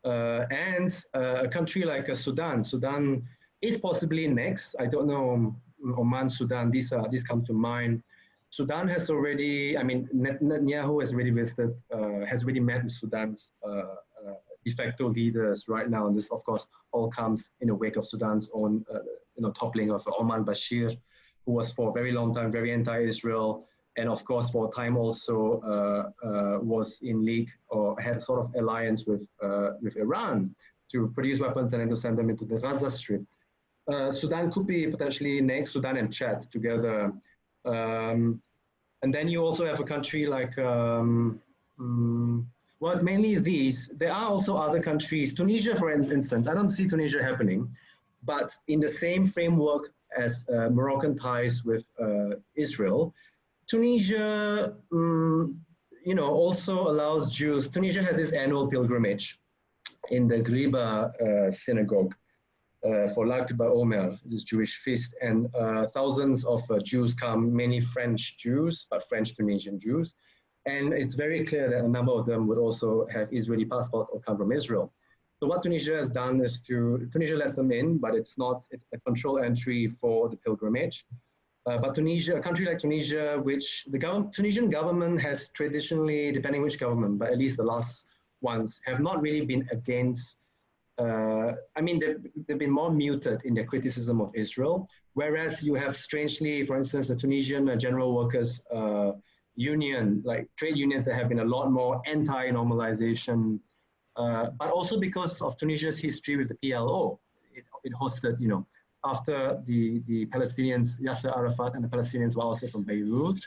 And a country like Sudan. Sudan is possibly next. I don't know, Oman, Sudan, these come to mind. Sudan has already, I mean, Netanyahu has already visited, has already met with Sudan's de facto leaders right now. And this, of course, all comes in the wake of Sudan's own, toppling of Oman Bashir, who was for a very long time very anti-Israel, and of course for a time also was in league or had a sort of alliance with Iran to produce weapons and then to send them into the Gaza Strip. Sudan could be potentially next, Sudan and Chad together. And then you also have a country like, well, it's mainly these. There are also other countries, Tunisia, for instance. I don't see Tunisia happening, but in the same framework as Moroccan ties with Israel, Tunisia, also allows Jews. Tunisia has this annual pilgrimage in the Griba synagogue for L'Aqba Omer, this Jewish feast, and thousands of Jews come, many French Jews, but French Tunisian Jews. And it's very clear that a number of them would also have Israeli passports or come from Israel. So what Tunisia has done is Tunisia lets them in, but it's a control entry for the pilgrimage. But Tunisia, a country like Tunisia, which the Tunisian government has traditionally, depending which government, but at least the last ones, have not really been against, they've been more muted in their criticism of Israel. Whereas you have strangely, for instance, the Tunisian General Workers Union, like trade unions that have been a lot more anti-normalization, but also because of Tunisia's history with the PLO. It hosted, after the Palestinians, Yasser Arafat and the Palestinians were ousted from Beirut,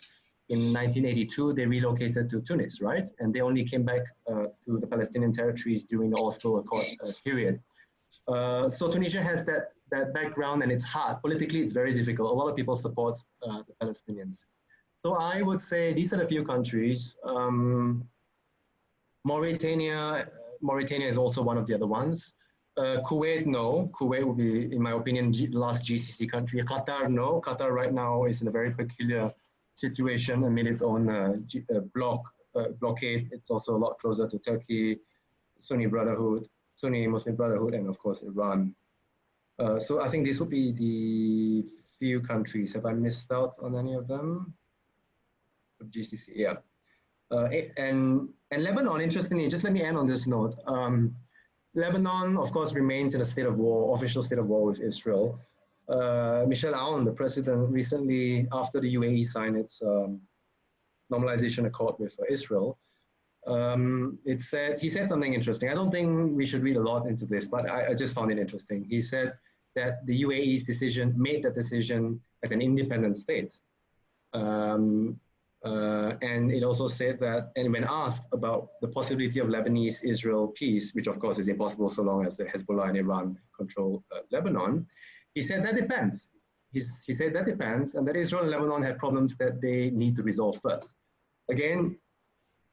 in 1982, they relocated to Tunis, right? And they only came back to the Palestinian territories during the Oslo Accord period. So Tunisia has that background, and it's hard. Politically, it's very difficult. A lot of people support the Palestinians. So I would say these are the few countries. Mauritania is also one of the other ones. Kuwait, no. Kuwait would be, in my opinion, the last GCC country. Qatar, no. Qatar right now is in a very peculiar situation amid its own blockade. It's also a lot closer to Turkey, Sunni Muslim Brotherhood, and of course Iran. So I think this would be the few countries. Have I missed out on any of them? GCC, yeah. And Lebanon, interestingly, just let me end on this note. Lebanon, of course, remains in a state of war, official state of war with Israel. Michel Aoun, the president, recently, after the UAE signed its normalization accord with Israel, he said something interesting. I don't think we should read a lot into this, but I just found it interesting. He said that the UAE's made that decision as an independent state. And it also said that, and when asked about the possibility of Lebanese-Israel peace, which of course is impossible so long as the Hezbollah and Iran control Lebanon, he said that depends. He said that depends, and that Israel and Lebanon have problems that they need to resolve first. Again,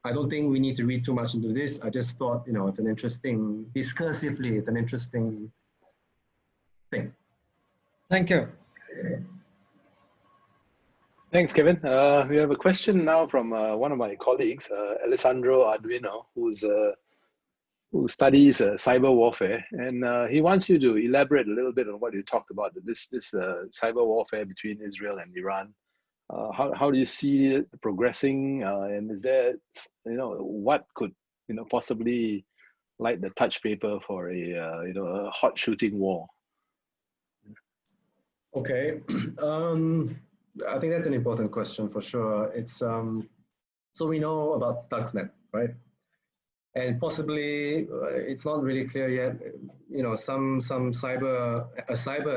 I don't think we need to read too much into this. I just thought, it's an interesting, discursively, it's an interesting thing. Thank you. Thanks, Kevin. We have a question now from one of my colleagues, Alessandro Arduino, who studies cyber warfare, and he wants you to elaborate a little bit on what you talked about, this cyber warfare between Israel and Iran. How do you see it progressing, and is there, what could possibly light the touch paper for a hot shooting war? Okay. I think that's an important question for sure. It's so we know about Stuxnet, right? And possibly it's not really clear yet. Some cyber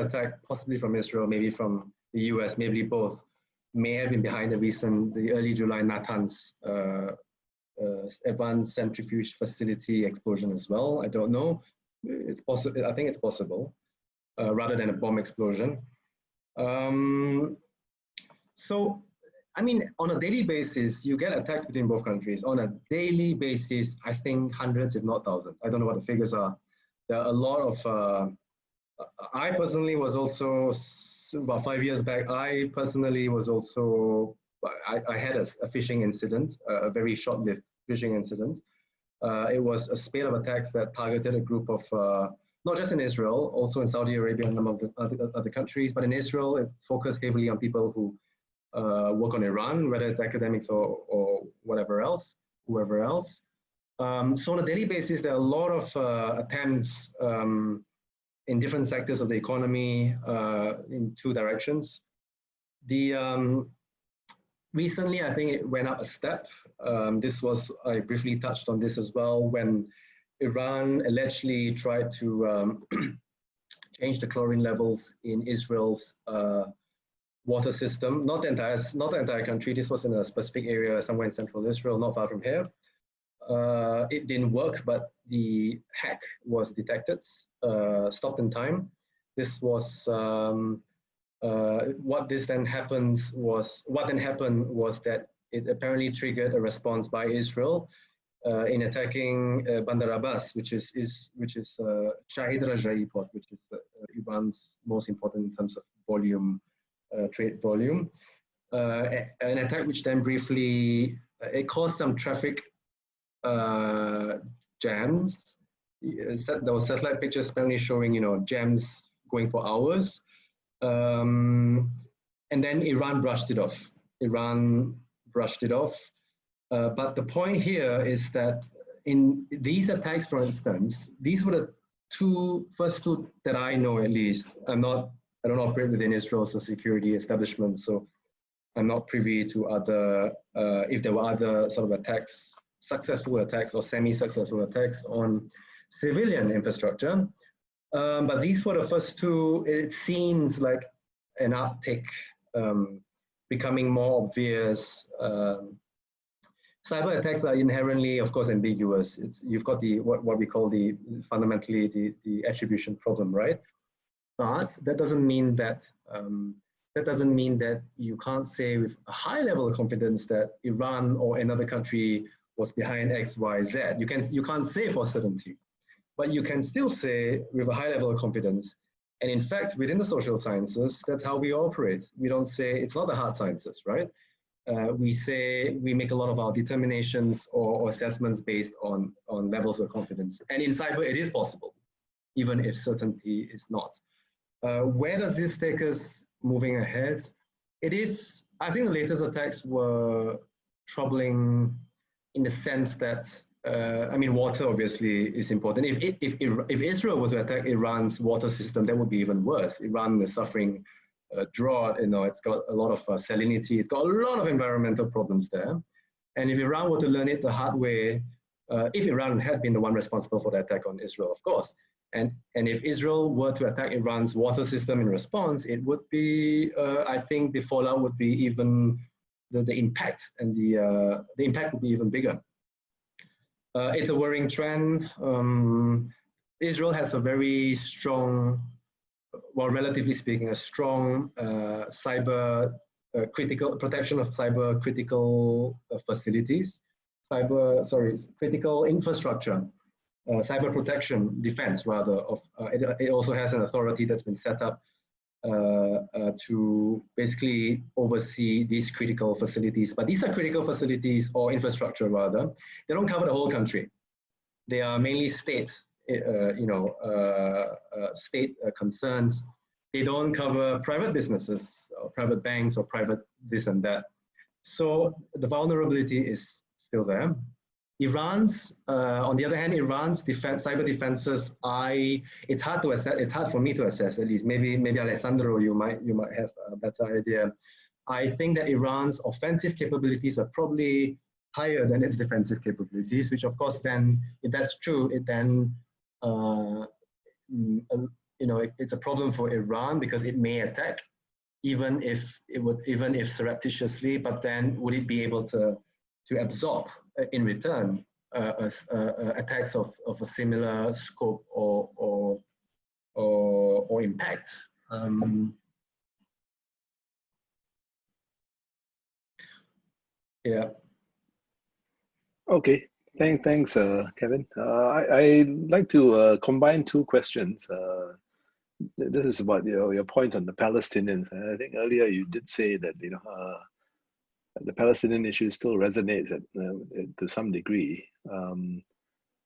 attack, possibly from Israel, maybe from the US, maybe both, may have been behind the early July Natanz advanced centrifuge facility explosion as well. I don't know. It's possible. I think it's possible, rather than a bomb explosion. So, I mean, on a daily basis, you get attacks between both countries. On a daily basis, I think hundreds, if not thousands. I don't know what the figures are. There are a lot of, I personally was also, about 5 years back, I personally was also, I had a phishing incident, a very short-lived phishing incident. It was a spate of attacks that targeted a group of, not just in Israel, also in Saudi Arabia and a number of other countries, but in Israel, it focused heavily on people who work on Iran, whether it's academics or whoever else. So on a daily basis, there are a lot of attempts in different sectors of the economy in two directions. Recently, I think it went up a step. I briefly touched on this as well, when Iran allegedly tried to change the chlorine levels in Israel's water system, not the entire country. This was in a specific area somewhere in central Israel, not far from here. It didn't work, but the hack was detected, stopped in time. This was what then happened was that it apparently triggered a response by Israel in attacking Bandar Abbas, which is Shahid Raja'i port, which is Iran's most important in terms of volume, trade volume. An attack which then briefly it caused some traffic jams. There were satellite pictures apparently showing jams going for hours. And then Iran brushed it off. But the point here is that in these attacks, for instance, these were the first two that I know, at least. I don't operate within Israel's security establishment, so I'm not privy to if there were other sort of attacks, successful attacks or semi-successful attacks on civilian infrastructure. But these were the first two. It seems like an uptick, becoming more obvious. Cyber attacks are inherently, of course, ambiguous. You've got what we call fundamentally the attribution problem, right? But that doesn't mean that you can't say with a high level of confidence that Iran or another country was behind X, Y, Z. You can't say for certainty. But you can still say with a high level of confidence, and in fact, within the social sciences, that's how we operate. We don't say, it's not the hard sciences, right? We say we make a lot of our determinations or assessments based on levels of confidence. And in cyber, it is possible, even if certainty is not. Where does this take us moving ahead? I think the latest attacks were troubling in the sense that water obviously is important. If Israel were to attack Iran's water system, that would be even worse. Iran is suffering drought. It's got a lot of salinity. It's got a lot of environmental problems there. And if Iran were to learn it the hard way, if Iran had been the one responsible for the attack on Israel, of course, and if Israel were to attack Iran's water system in response, it would be, I think, the fallout would be even the impact, and the impact would be even bigger. It's a worrying trend. Israel has a very strong, well, relatively speaking, a strong protection of cyber critical facilities, critical infrastructure, cyber protection, defense rather. It also has an authority that's been set up to basically oversee these critical facilities. But these are critical facilities, or infrastructure rather. They don't cover the whole country. They are mainly state concerns. They don't cover private businesses or private banks or private this and that. So the vulnerability is still there. Iran's, on the other hand, Iran's cyber defenses, it's hard to assess. It's hard for me to assess, at least. Maybe Alessandro, you might have a better idea. I think that Iran's offensive capabilities are probably higher than its defensive capabilities, which of course then, if that's true, it then it's a problem for Iran because it may attack, even if surreptitiously. But then, would it be able to absorb in return attacks of a similar scope or impact? Yeah. Okay. Thanks, Kevin. I'd like to combine two questions. This is about your point on the Palestinians. I think earlier you did say that the Palestinian issue still resonates to some degree.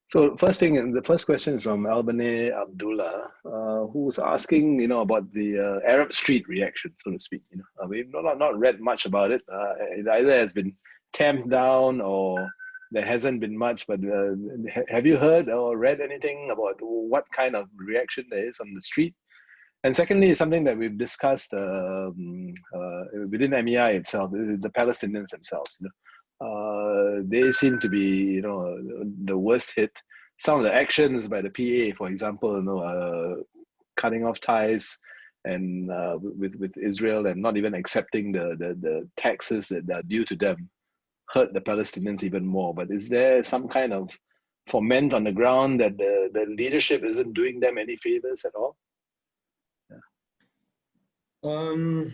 So the first question is from Albany Abdullah, who's asking, about the Arab Street reaction, so to speak. We've not read much about it. It either has been tamped down or there hasn't been much. But have you heard or read anything about what kind of reaction there is on the street? And secondly, something that we've discussed within MEI itself, the Palestinians themselves. They seem to be, the worst hit. Some of the actions by the PA, for example, cutting off ties and with Israel and not even accepting the taxes that are due to them, hurt the Palestinians even more. But is there some kind of foment on the ground that the leadership isn't doing them any favors at all? On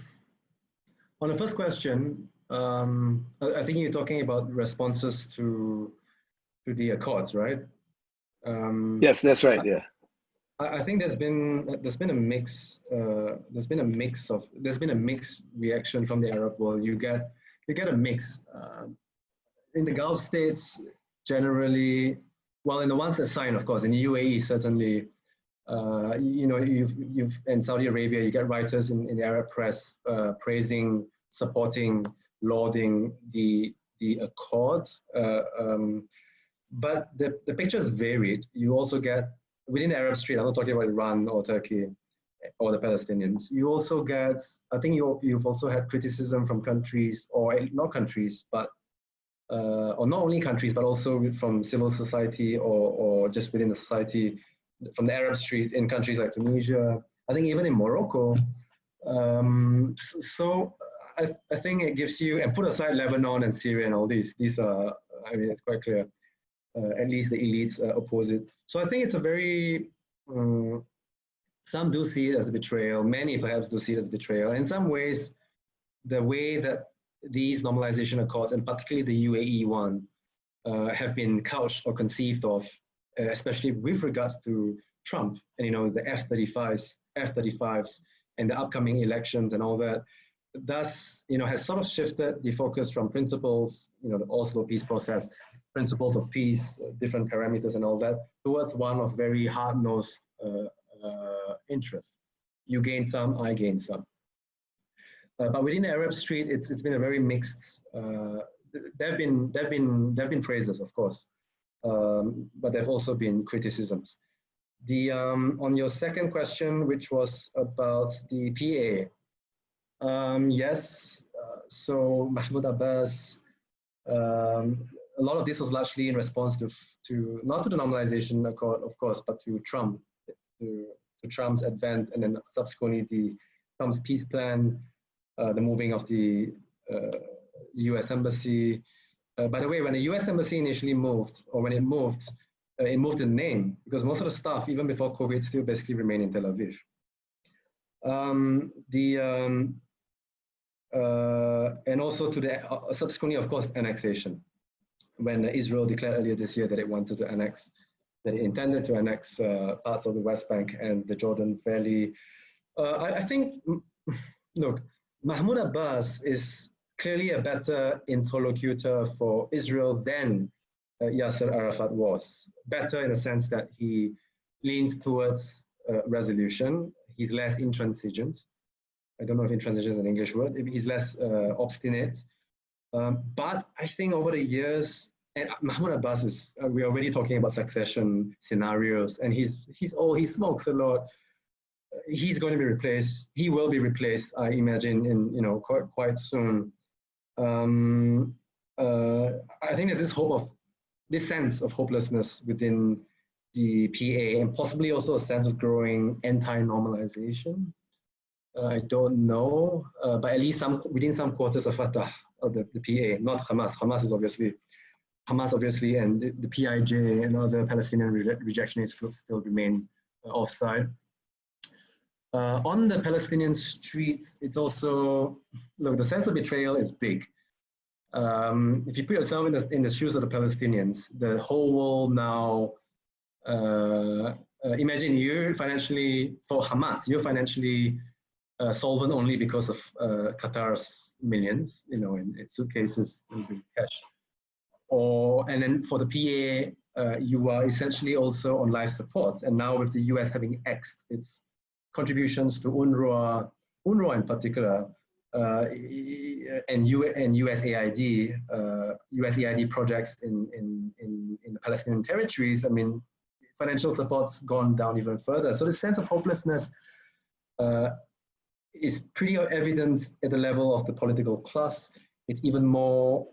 the first question, I think you're talking about responses to the Accords, right? Yes, that's right. Yeah, I think there's been a mixed reaction from the Arab world. You get a mix in the Gulf states generally. Well, in the ones that sign, of course, in the UAE certainly. You've in Saudi Arabia, you get writers in the Arab press praising, supporting, lauding the Accords. But the picture is varied. You also get, within the Arab Street, I'm not talking about Iran or Turkey or the Palestinians, you also get, I think you've also had criticism from countries, or not countries, but, or not only countries, but also from civil society or just within the society, from the Arab Street in countries like Tunisia, I think even in Morocco. So I think it gives you, and put aside Lebanon and Syria and all these are, I mean, it's quite clear, at least the elites oppose it. So I think it's a very, some do see it as a betrayal, many perhaps do see it as betrayal. In some ways, the way that these normalization accords, and particularly the UAE one, have been couched or conceived of, especially with regards to Trump and the F-35s and the upcoming elections and all that, thus has sort of shifted the focus from principles, the Oslo peace process, principles of peace, different parameters and all that, towards one of very hard-nosed interests. You gain some, I gain some. But within the Arab Street, it's been a very mixed. There have been praises, of course. But there have also been criticisms. On your second question, which was about the PA, yes. So Mahmoud Abbas, a lot of this was largely in response to not to the normalization accord, of course, but to Trump, to Trump's advent, and then subsequently Trump's peace plan, the moving of the U.S. embassy. By the way, when the U.S. embassy initially moved, or when it moved in name, because most of the staff, even before COVID, still basically remained in Tel Aviv. And also to the subsequently, of course, annexation, when Israel declared earlier this year that it wanted to annex, that it intended to annex parts of the West Bank and the Jordan Valley. I think, look, Mahmoud Abbas is clearly a better interlocutor for Israel than Yasser Arafat was. Better in the sense that he leans towards resolution. He's less intransigent. I don't know if intransigent is an English word. He's less obstinate. But I think over the years, and Mahmoud Abbas is, we're already talking about succession scenarios, and he smokes a lot. He's going to be replaced. He will be replaced, I imagine, in quite soon. I think there's this sense of hopelessness within the PA, and possibly also a sense of growing anti-normalization. I don't know, but at least within some quarters of Fatah, of the PA, not Hamas. Hamas obviously, and the PIJ and other Palestinian rejectionist groups still remain offside. On the Palestinian streets, it's also, look, the sense of betrayal is big. If you put yourself in the shoes of the Palestinians, the whole world now, imagine you're financially, for Hamas, you're financially solvent only because of Qatar's millions, in suitcases and cash. and then for the PA, you are essentially also on life support. And now with the US having axed its contributions to UNRWA in particular, and USAID, USAID projects in the Palestinian territories, I mean, financial support's gone down even further. So the sense of hopelessness is pretty evident at the level of the political class. It's even more,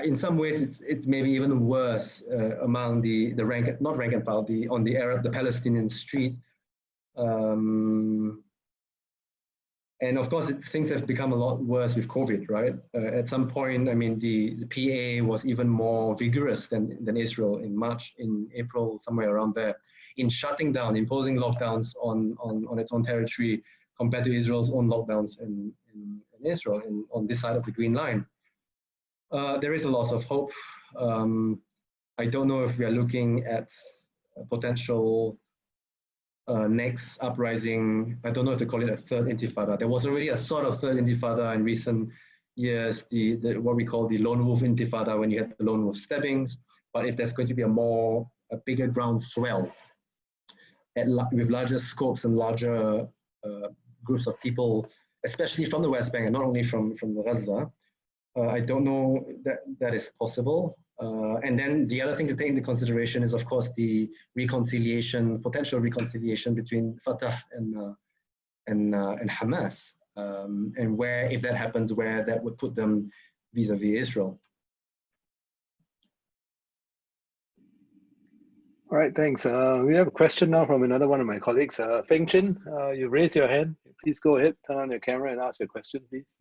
in some ways, it's maybe even worse among the rank, not rank and file, on the Palestinian street. And of course, things have become a lot worse with COVID, right? At some point, I mean, the PA was even more vigorous than Israel in April, somewhere around there, in shutting down, imposing lockdowns on its own territory compared to Israel's own lockdowns in Israel, on this side of the Green Line. There is a loss of hope. I don't know if we are looking at a potential next uprising. I don't know if they call it a third intifada. There was already a sort of third intifada in recent years, what we call the lone wolf intifada, when you had the lone wolf stabbings. But if there's going to be a bigger groundswell with larger scopes and larger groups of people, especially from the West Bank and not only from Gaza, I don't know that is possible. And then the other thing to take into consideration is, of course, the potential reconciliation between Fatah and Hamas, and where, if that happens, where that would put them vis-a-vis Israel. All right, thanks. We have a question now from another one of my colleagues. Feng Chin, you raised your hand. Please go ahead, turn on your camera and ask your question, please.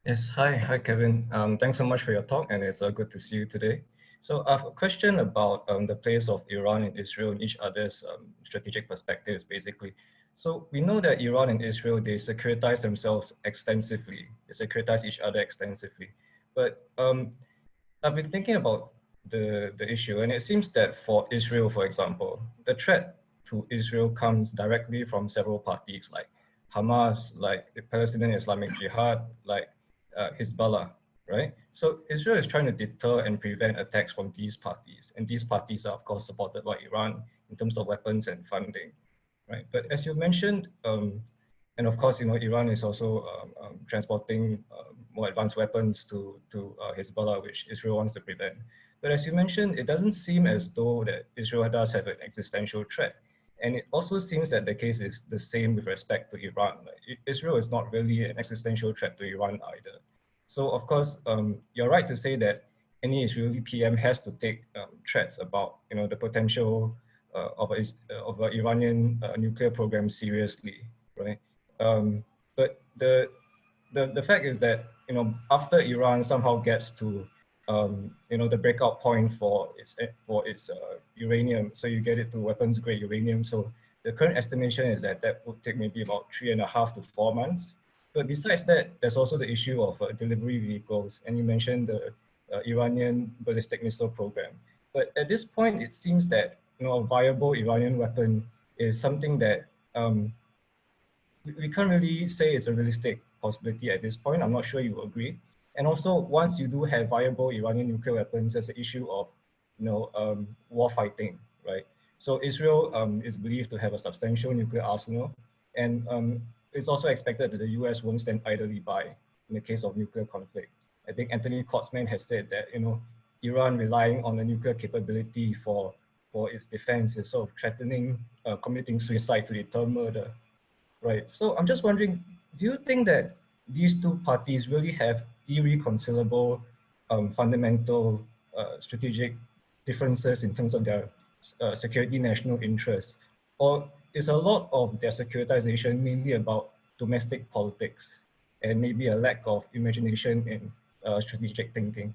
Yes, hi Kevin. Thanks so much for your talk, and it's good to see you today. So I have a question about the place of Iran and Israel in each other's strategic perspectives, basically. So we know that Iran and Israel, they securitize themselves extensively. They securitize each other extensively. But I've been thinking about the issue, and it seems that for Israel, for example, the threat to Israel comes directly from several parties like Hamas, like the Palestinian Islamic Jihad, like Hezbollah, right? So Israel is trying to deter and prevent attacks from these parties. And these parties are, of course, supported by Iran in terms of weapons and funding, right? But as you mentioned, and of course, Iran is also transporting more advanced weapons to Hezbollah, which Israel wants to prevent. But as you mentioned, it doesn't seem as though that Israel does have an existential threat. And it also seems that the case is the same with respect to Iran. Israel is not really an existential threat to Iran either. So of course, you're right to say that any Israeli PM has to take threats about the potential of an Iranian nuclear program seriously, right? But the fact is that after Iran somehow gets to the breakout point for its uranium, so you get it to weapons grade uranium. So the current estimation is that would take maybe about 3.5 to 4 months. But besides that, there's also the issue of delivery vehicles, and you mentioned the Iranian ballistic missile program. But at this point, it seems that a viable Iranian weapon is something that we can't really say it's a realistic possibility at this point. I'm not sure you agree. And also, once you do have viable Iranian nuclear weapons, there's the issue of, war fighting, right? So Israel is believed to have a substantial nuclear arsenal, and it's also expected that the US won't stand idly by in the case of nuclear conflict. I think Anthony Kotzman has said that, Iran relying on the nuclear capability for its defense is sort of threatening committing suicide to deter murder, right? So I'm just wondering, do you think that these two parties really have irreconcilable fundamental strategic differences in terms of their security national interests? Or is a lot of their securitization mainly about domestic politics and maybe a lack of imagination in strategic thinking?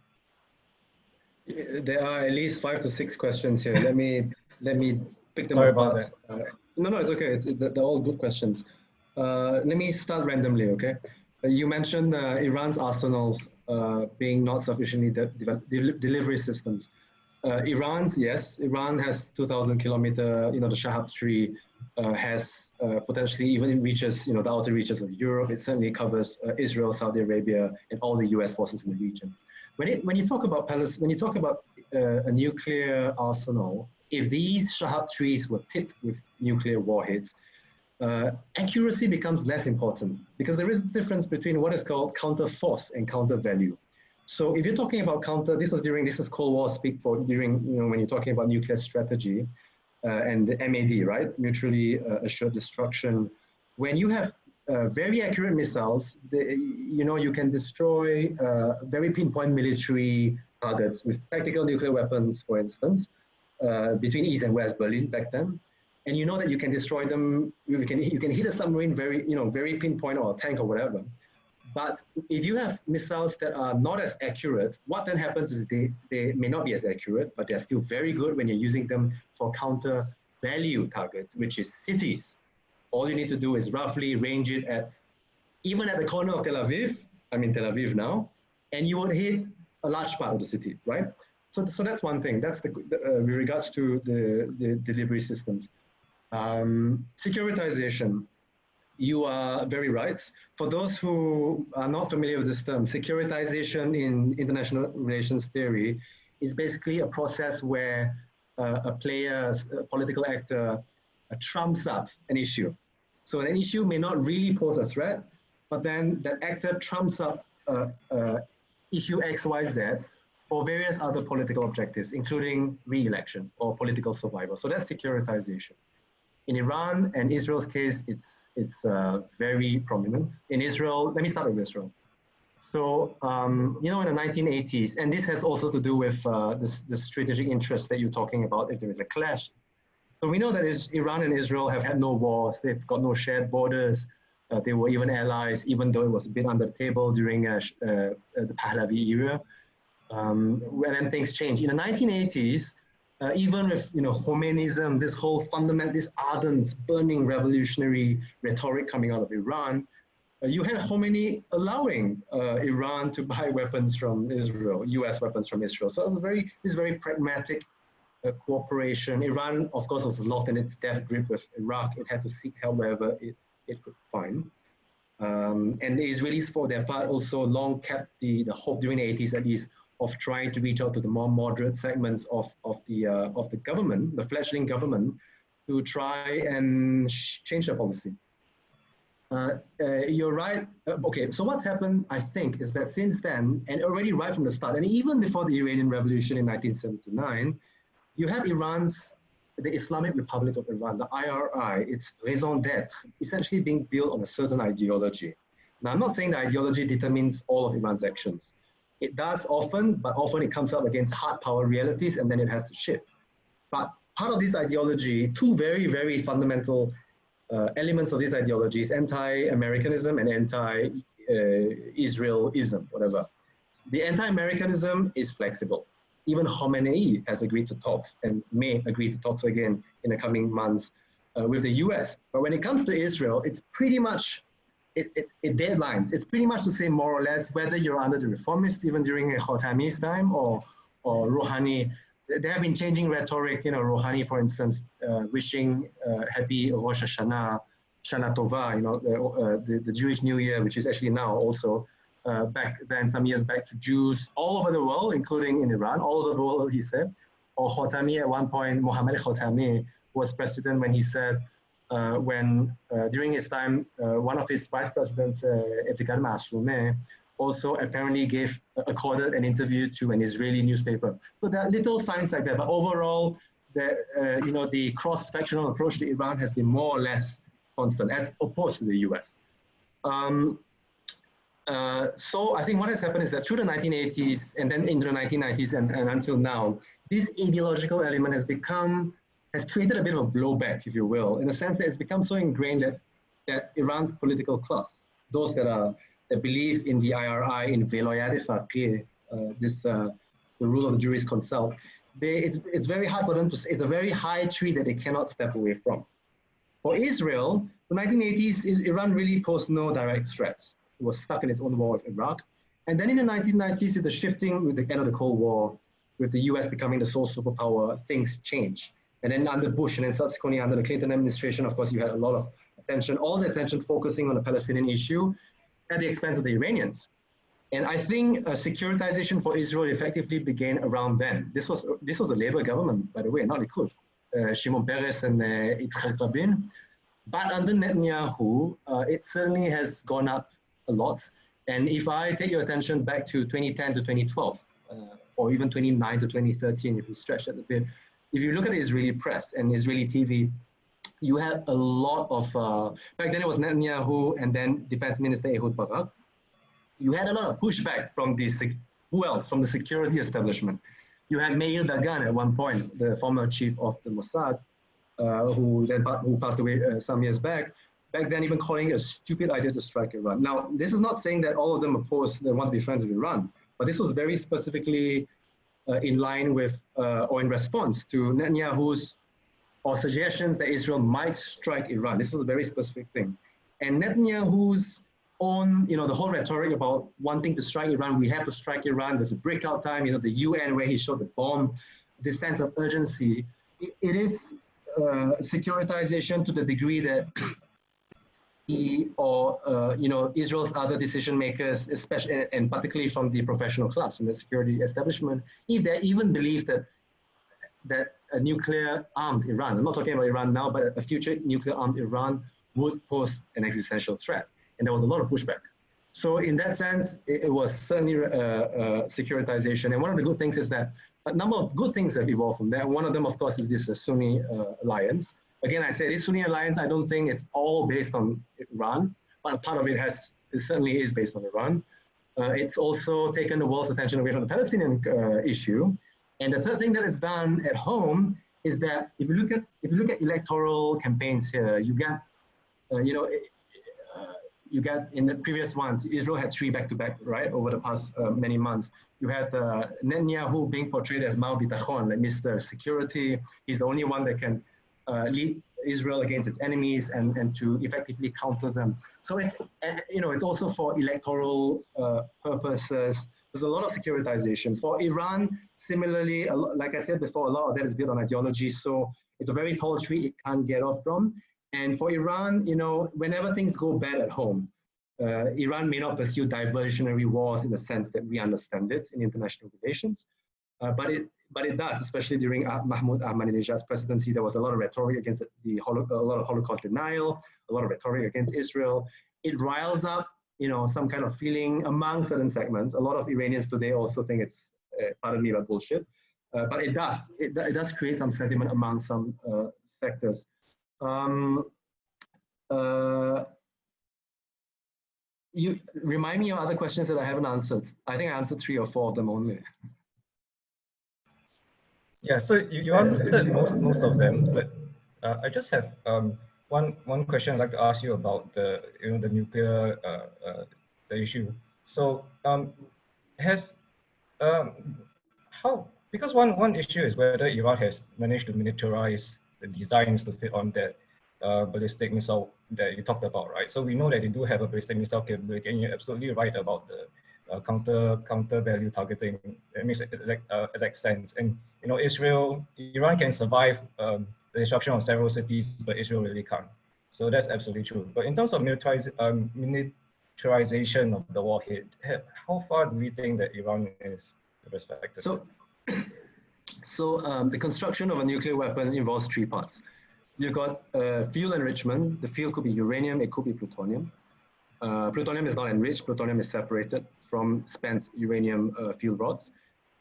There are at least 5 to 6 questions here. Let me pick them Sorry apart. about that. No, it's okay. They're all good questions. Let me start randomly, okay? You mentioned Iran's arsenals being not sufficiently delivery systems. Iran has 2,000 kilometer, the Shahab 3 has potentially even reaches, the outer reaches of Europe. It certainly covers Israel, Saudi Arabia, and all the US forces in the region. When you talk about Palestine, when you talk about a nuclear arsenal, if these Shahab trees were tipped with nuclear warheads, accuracy becomes less important because there is a difference between what is called counter force and counter value. So if you're talking about counter, this is Cold War speak for during, when you're talking about nuclear strategy and the MAD, right? Mutually assured destruction. When you have very accurate missiles, you can destroy very pinpoint military targets with tactical nuclear weapons, for instance, between East and West Berlin back then. And you know that you can destroy them, you can hit a submarine very pinpoint, or a tank or whatever. But if you have missiles that are not as accurate, what then happens is they may not be as accurate, but they're still very good when you're using them for counter value targets, which is cities. All you need to do is roughly range it even at the corner of Tel Aviv, I'm in Tel Aviv now, and you would hit a large part of the city, right? So that's one thing. That's with regards to the delivery systems. Securitization. You are very right. For those who are not familiar with this term, securitization in international relations theory is basically a process where a political actor, trumps up an issue. So an issue may not really pose a threat, but then that actor trumps up issue X, Y, Z for various other political objectives, including re-election or political survival. So that's securitization. In Iran and Israel's case, it's very prominent. In Israel, let me start with Israel. So, in the 1980s, and this has also to do with the strategic interest that you're talking about if there is a clash. So we know that Iran and Israel have had no wars. They've got no shared borders. They were even allies, even though it was a bit under the table during the Pahlavi era. And then things changed. In the 1980s, even with Khomeinism, this whole fundamental, this ardent, burning revolutionary rhetoric coming out of Iran, you had Khomeini allowing Iran to buy weapons from Israel, U.S. weapons from Israel. So it was this very pragmatic cooperation. Iran, of course, was locked in its death grip with Iraq. It had to seek help wherever it could find. And the Israelis, for their part, also long kept the hope during the 80s, at least, of trying to reach out to the more moderate segments of the government, the fledgling government, to try and change their policy. You're right. Okay, so what's happened, I think, is that since then, and already right from the start, and even before the Iranian Revolution in 1979, you have the Islamic Republic of Iran, the IRI, its raison d'etre, essentially being built on a certain ideology. Now, I'm not saying the ideology determines all of Iran's actions. It does often, but often it comes up against hard power realities, and then it has to shift. But part of this ideology, two very, very fundamental elements of this ideology is anti-Americanism and anti-Israelism, whatever. The anti-Americanism is flexible. Even Khomeini has agreed to talks and may agree to talks again in the coming months with the US. But when it comes to Israel, it's pretty much it deadlines. It's pretty much the same, more or less, whether you're under the reformists, even during Khatami's time, or Rouhani. They have been changing rhetoric. Rouhani, for instance, wishing happy Rosh Hashanah, Shana Tova, the Jewish New Year, which is actually now also back then, some years back, to Jews all over the world, including in Iran, all over the world, he said. Or Khatami at one point, Mohammad Khatami was president when he said, during his time, one of his vice presidents, Iftikhar Masoumeh, also apparently accorded an interview to an Israeli newspaper. So there are little signs like that, but overall, the cross-factional approach to Iran has been more or less constant, as opposed to the US. So I think what has happened is that through the 1980s and then into the 1990s and until now, this ideological element has created a bit of a blowback, if you will, in the sense that it's become so ingrained that Iran's political class, those that believe in the IRI, in veloyat faqih, the rule of the juris consult, it's very hard for them to say, it's a very high tree that they cannot step away from. For Israel, the 1980s, Iran really posed no direct threats. It was stuck in its own war with Iraq. And then in the 1990s, with the shifting with the end of the Cold War, with the US becoming the sole superpower, things change. And then under Bush and then subsequently under the Clinton administration, of course, you had a lot of attention, all the attention focusing on the Palestinian issue at the expense of the Iranians. And I think securitization for Israel effectively began around then. This was a Labour government, by the way, not Likud. Shimon Peres and Yitzhak Rabin. But under Netanyahu, it certainly has gone up a lot. And if I take your attention back to 2010 to 2012, or even 2009 to 2013, if you stretch that a bit, if you look at the Israeli press and Israeli TV, you had a lot of, back then it was Netanyahu and then Defense Minister Ehud Barak. You had a lot of pushback from the, who else? From the security establishment. You had Meir Dagan at one point, the former chief of the Mossad, who passed away some years back. Back then, even calling it a stupid idea to strike Iran. Now, this is not saying that all of them oppose, they want to be friends with Iran, but this was very specifically in line with, or in response to Netanyahu's, or suggestions that Israel might strike Iran. This is a very specific thing. And Netanyahu's own, the whole rhetoric about wanting to strike Iran, we have to strike Iran, there's a breakout time, the UN where he showed the bomb, this sense of urgency, it is securitization to the degree that he or, Israel's other decision makers, especially, and particularly from the professional class, from the security establishment, if they even believe that a nuclear armed Iran, I'm not talking about Iran now, but a future nuclear armed Iran would pose an existential threat. And there was a lot of pushback. So in that sense, it was certainly securitization. And one of the good things is that a number of good things have evolved from that. One of them, of course, is this Sunni alliance. Again, I say this Sunni alliance, I don't think it's all based on Iran, but a part of it certainly is based on Iran. It's also taken the world's attention away from the Palestinian issue. And the third thing that it's done at home is that if you look at electoral campaigns here, you get, you get in the previous ones, Israel had 3 back-to-back, right, over the past many months. You had Netanyahu being portrayed as Mao Bitachon, like Mr. Security. He's the only one that can lead Israel against its enemies and to effectively counter them. So it's, it's also for electoral purposes. There's a lot of securitization. For Iran, similarly, like I said before, a lot of that is built on ideology. So it's a very tall tree it can't get off from. And for Iran, whenever things go bad at home, Iran may not pursue diversionary wars in the sense that we understand it in international relations, but it does, especially during Mahmoud Ahmadinejad's presidency. There was a lot of rhetoric against a lot of Holocaust denial, a lot of rhetoric against Israel. It riles up, some kind of feeling among certain segments. A lot of Iranians today also think it's, pardon me, about bullshit, but it does create some sentiment among some sectors. You remind me of other questions that I haven't answered. I think I answered 3 or 4 of them only. Yeah, so you answered most of them, but I just have one question I'd like to ask you about the nuclear the issue. So because one issue is whether Iran has managed to militarize the designs to fit on that ballistic missile that you talked about, right? So we know that they do have a ballistic missile capability, and you're absolutely right about the counter value targeting. It makes exact sense. And Iran can survive the destruction of several cities, but Israel really can't. So that's absolutely true. But in terms of militarization of the warhead, how far do we think that Iran is with respect to that? So the construction of a nuclear weapon involves 3 parts. You've got fuel enrichment. The fuel could be uranium, it could be plutonium. Plutonium is not enriched, plutonium is separated from spent uranium fuel rods.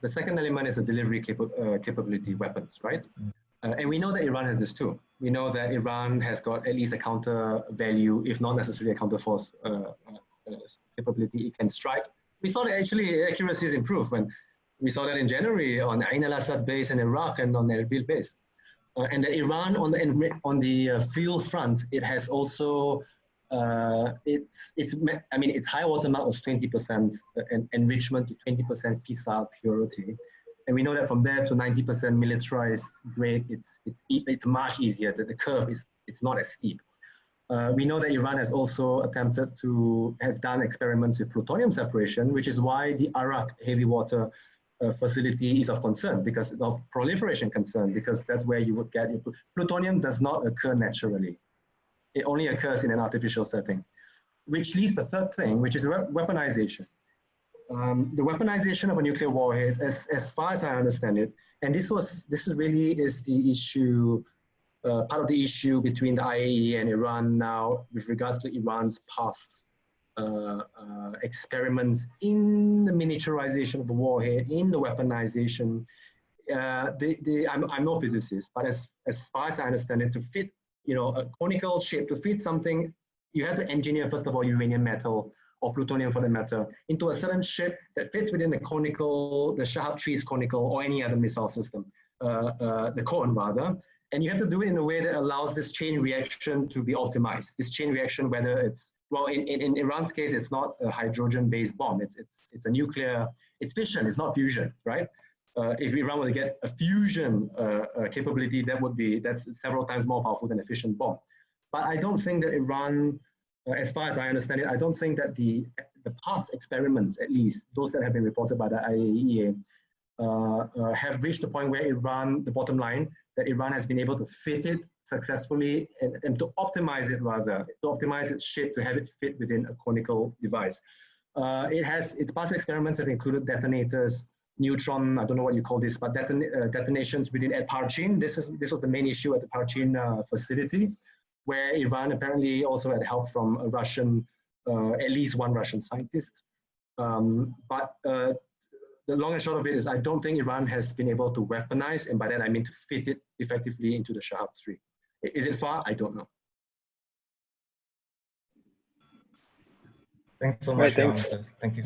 The second element is the delivery capability weapons, right? And we know that Iran has this too. We know that Iran has got at least a counter value, if not necessarily a counter force capability it can strike. We saw that actually accuracy is improved when we saw that in January on Ain al-Assad base in Iraq and on Erbil base. And that Iran on the fuel front, it has also its high water mark was 20% enrichment to 20% fissile purity, and we know that from there to 90% militarized grade, it's much easier. That the curve it's not as steep. We know that Iran has also has done experiments with plutonium separation, which is why the Arak heavy water facility is of concern because of proliferation concern, because that's where you would get your plutonium does not occur naturally. It only occurs in an artificial setting, which leads the third thing, which is weaponization. The weaponization of a nuclear warhead, as far as I understand it, and this really is the issue, part of the issue between the IAEA and Iran now with regards to Iran's past experiments in the miniaturization of the warhead, in the weaponization. I'm no physicist, but as far as I understand it, to fit, a conical shape, to fit something, you have to engineer, first of all, uranium metal or plutonium for that matter, into a certain shape that fits within the conical, the Shahab trees conical, or any other missile system, the cone rather. And you have to do it in a way that allows this chain reaction to be optimized. This chain reaction, whether it's, well, in Iran's case, it's not a hydrogen-based bomb. It's a nuclear, it's fission, it's not fusion, right? If Iran were to get a fusion capability, that's several times more powerful than a fission bomb. But I don't think that Iran, as far as I understand it, I don't think that the past experiments, at least those that have been reported by the IAEA, have reached the point where Iran, the bottom line, that Iran has been able to fit it successfully and to optimize it rather, to optimize its shape to have it fit within a conical device. Its past experiments have included detonators, neutron, I don't know what you call this, but detonations at Parchin. This was the main issue at the Parchin facility, where Iran apparently also had help from a Russian, at least one Russian scientist. But the long and short of it is I don't think Iran has been able to weaponize, and by that I mean to fit it effectively into the Shahab 3. Is it far? I don't know. Thanks so much for your answers. Thank you.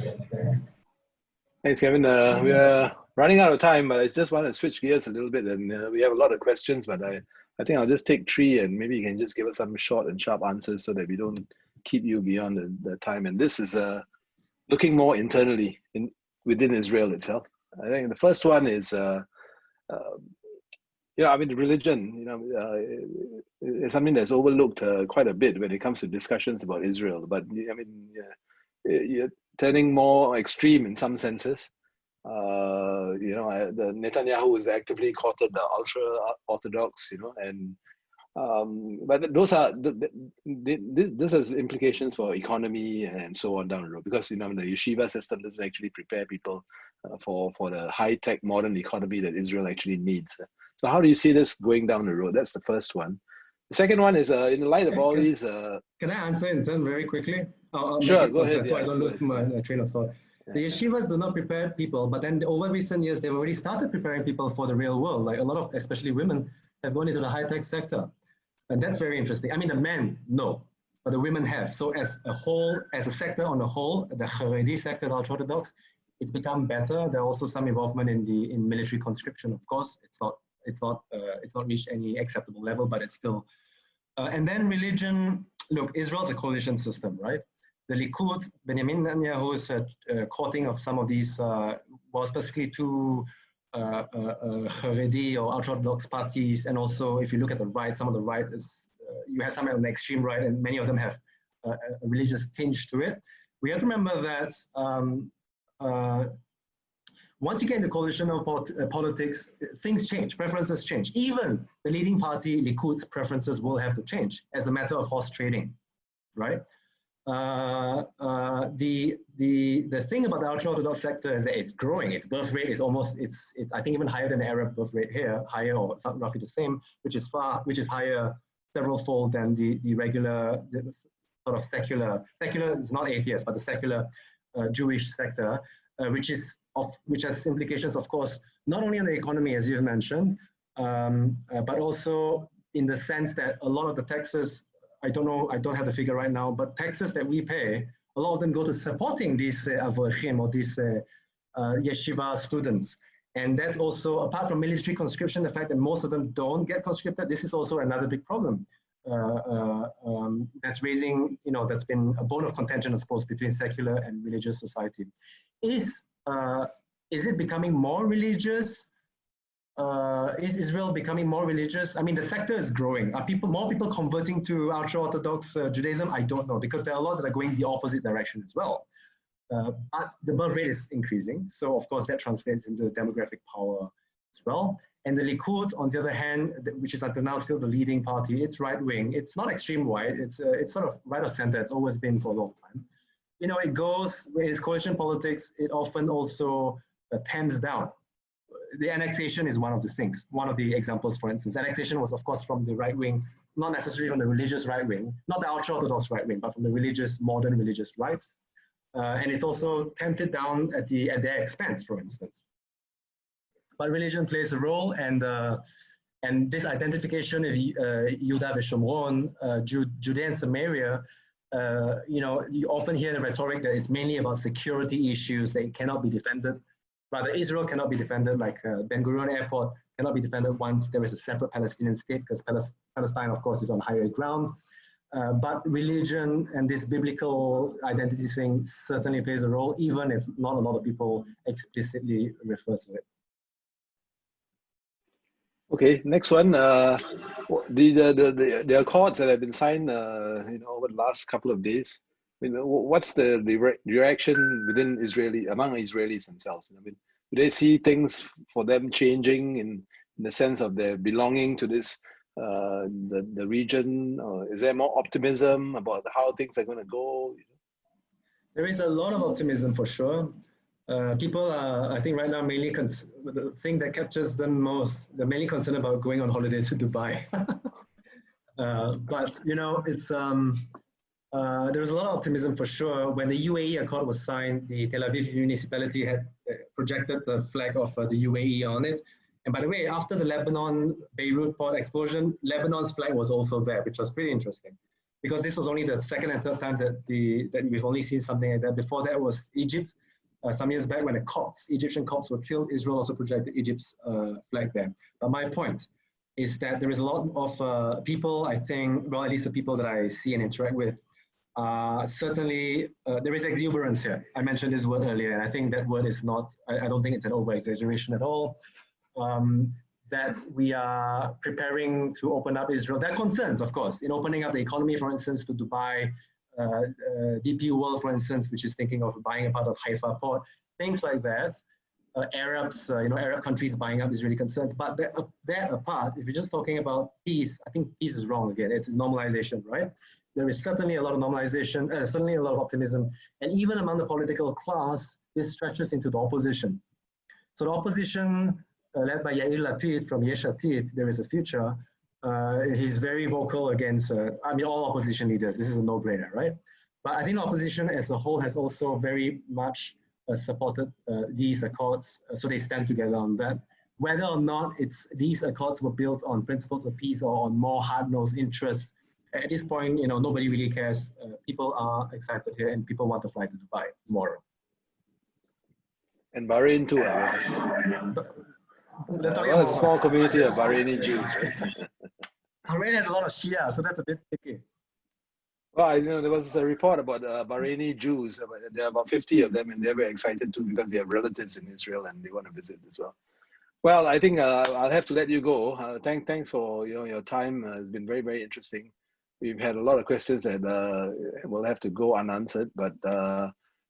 Thanks, Kevin. We are running out of time, but I just want to switch gears a little bit, and we have a lot of questions, but I think I'll just take 3, and maybe you can just give us some short and sharp answers so that we don't keep you beyond the time. And this is looking more internally within Israel itself. I think the first one is, religion, is something that's overlooked quite a bit when it comes to discussions about Israel. But you're turning more extreme in some senses. The Netanyahu is actively courted the ultra-Orthodox, but those are this has implications for economy and so on down the road, because the yeshiva system doesn't actually prepare people for the high-tech modern economy that Israel actually needs. So how do you see this going down the road? That's the first one. The second one is in the light of all these. Can I answer in turn very quickly? I'll sure, go ahead. So I don't lose my train of thought. The yeshivas do not prepare people, but then over recent years, they've already started preparing people for the real world. Like a lot of, especially women, have gone into the high-tech sector. And that's very interesting. I mean, the men, no, but the women have. So as a whole, as a sector on the whole, the Haredi sector, the ultra-Orthodox, it's become better. There are also some involvement in military conscription, of course. It's not reached any acceptable level, but it's still. And then religion, look, Israel's a coalition system, right? The Likud, Benjamin Netanyahu's courting of some of these, specifically two Haredi or ultra-Orthodox parties, and also if you look at the right, some of the right is, you have some on the extreme right, and many of them have a religious tinge to it. We have to remember that once you get into coalitional politics, things change, preferences change. Even the leading party, Likud's preferences will have to change as a matter of horse trading, right? The thing about the ultra-Orthodox sector is that it's growing. Its birth rate is almost, it's I think even higher than the Arab birth rate here, higher or roughly the same, which is higher several-fold than the regular, sort of secular is not atheist, but the secular Jewish sector, which has implications, of course, not only on the economy, as you've mentioned, but also in the sense that a lot of the taxes, I don't know, I don't have the figure right now, but taxes that we pay, a lot of them go to supporting these avrechim or these yeshiva students. And that's also, apart from military conscription, the fact that most of them don't get conscripted, this is also another big problem. That's raising, that's been a bone of contention, I suppose, between secular and religious society. Is it becoming more religious? Is Israel becoming more religious? I mean, the sector is growing. Are more people converting to ultra-Orthodox Judaism? I don't know, because there are a lot that are going the opposite direction as well. but the birth rate is increasing. So of course that translates into demographic power as well. And the Likud, on the other hand, which is until now still the leading party, it's right wing. It's not extreme right. It's sort of right of center. It's always been for a long time. You know, it goes in its coalition politics. It often also tamps down. The annexation is one of the things. One of the examples, for instance, annexation was of course from the right wing, not necessarily from the religious right wing, not the ultra-orthodox right wing, but from the religious, modern religious right. And it's also tamped down at their expense, for instance. But religion plays a role, and this identification of Yehuda v'Shomron, Judea and Samaria, you know, you often hear the rhetoric that it's mainly about security issues, that it cannot be defended. Rather, Israel cannot be defended, like Ben Gurion Airport cannot be defended once there is a separate Palestinian state, because Palestine, of course, is on higher ground. But religion and this biblical identity thing certainly plays a role, even if not a lot of people explicitly refer to it. Okay, next one. The accords that have been signed, you know, over the last couple of days. You know, what's the reaction within among Israelis themselves? I mean, do they see things for them changing in the sense of their belonging to this the region, or is there more optimism about how things are going to go? There is a lot of optimism for sure. People are, I think right now, mainly the thing that captures them most, they're mainly concerned about going on holiday to Dubai. But, you know, it's, there's a lot of optimism for sure. When the UAE Accord was signed, the Tel Aviv municipality had projected the flag of the UAE on it. And by the way, after the Lebanon Beirut port explosion, Lebanon's flag was also there, which was pretty interesting. Because this was only the second and third time that we've only seen something like that. Before that was Egypt. Some years back when the Egyptian Copts were killed, Israel also projected Egypt's flag there. But my point is that there is a lot of people, I think, well, at least the people that I see and interact with, certainly there is exuberance here. I mentioned this word earlier, and I think that word is not, I don't think it's an over-exaggeration at all. That we are preparing to open up Israel. There are concerns, of course, in opening up the economy, for instance, to Dubai, DP World, for instance, which is thinking of buying a part of Haifa port, things like that. Arabs, you know, Arab countries buying up Israeli concerns. But that apart, if you're just talking about peace, I think peace is wrong again. It's normalization, right? There is certainly a lot of normalization, certainly a lot of optimism. And even among the political class, this stretches into the opposition. So the opposition, led by Yair Lapid from Yesh Atid, There Is a Future, he's very vocal against, I mean, all opposition leaders. This is a no-brainer, right? But I think the opposition as a whole has also very much supported these accords, so they stand together on that. Whether or not these accords were built on principles of peace or on more hard-nosed interests, at this point, you know, nobody really cares. People are excited here, and people want to fly to Dubai tomorrow. And Bahrain too. Well, a small community of Bahraini Jews, right? Bahrain has a lot of Shia, so that's a bit tricky. Well, you know, there was a report about Bahraini Jews. There are about 50 of them, and they're very excited too because they have relatives in Israel and they want to visit as well. Well, I think I'll have to let you go. Thanks for your time. It's been very, very interesting. We've had a lot of questions that will have to go unanswered, but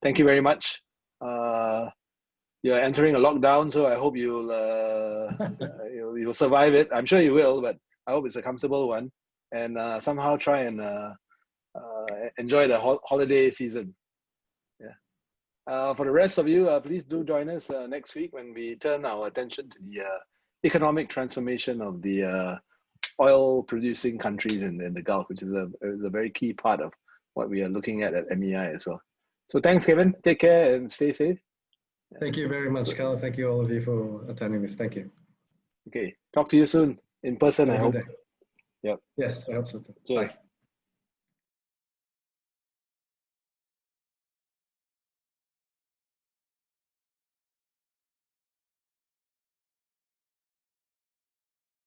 thank you very much. You're entering a lockdown, so I hope you'll survive it. I'm sure you will, but I hope it's a comfortable one, and somehow try and enjoy the holiday season. Yeah. For the rest of you, please do join us next week when we turn our attention to the economic transformation of the oil-producing countries in the Gulf, which is a very key part of what we are looking at MEI as well. So thanks, Kevin. Take care and stay safe. Thank you very much, Carl. Thank you all of you for attending this. Thank you. Okay. Talk to you soon in person, I hope. Yep. Yes, I hope so too. Cheers. Bye.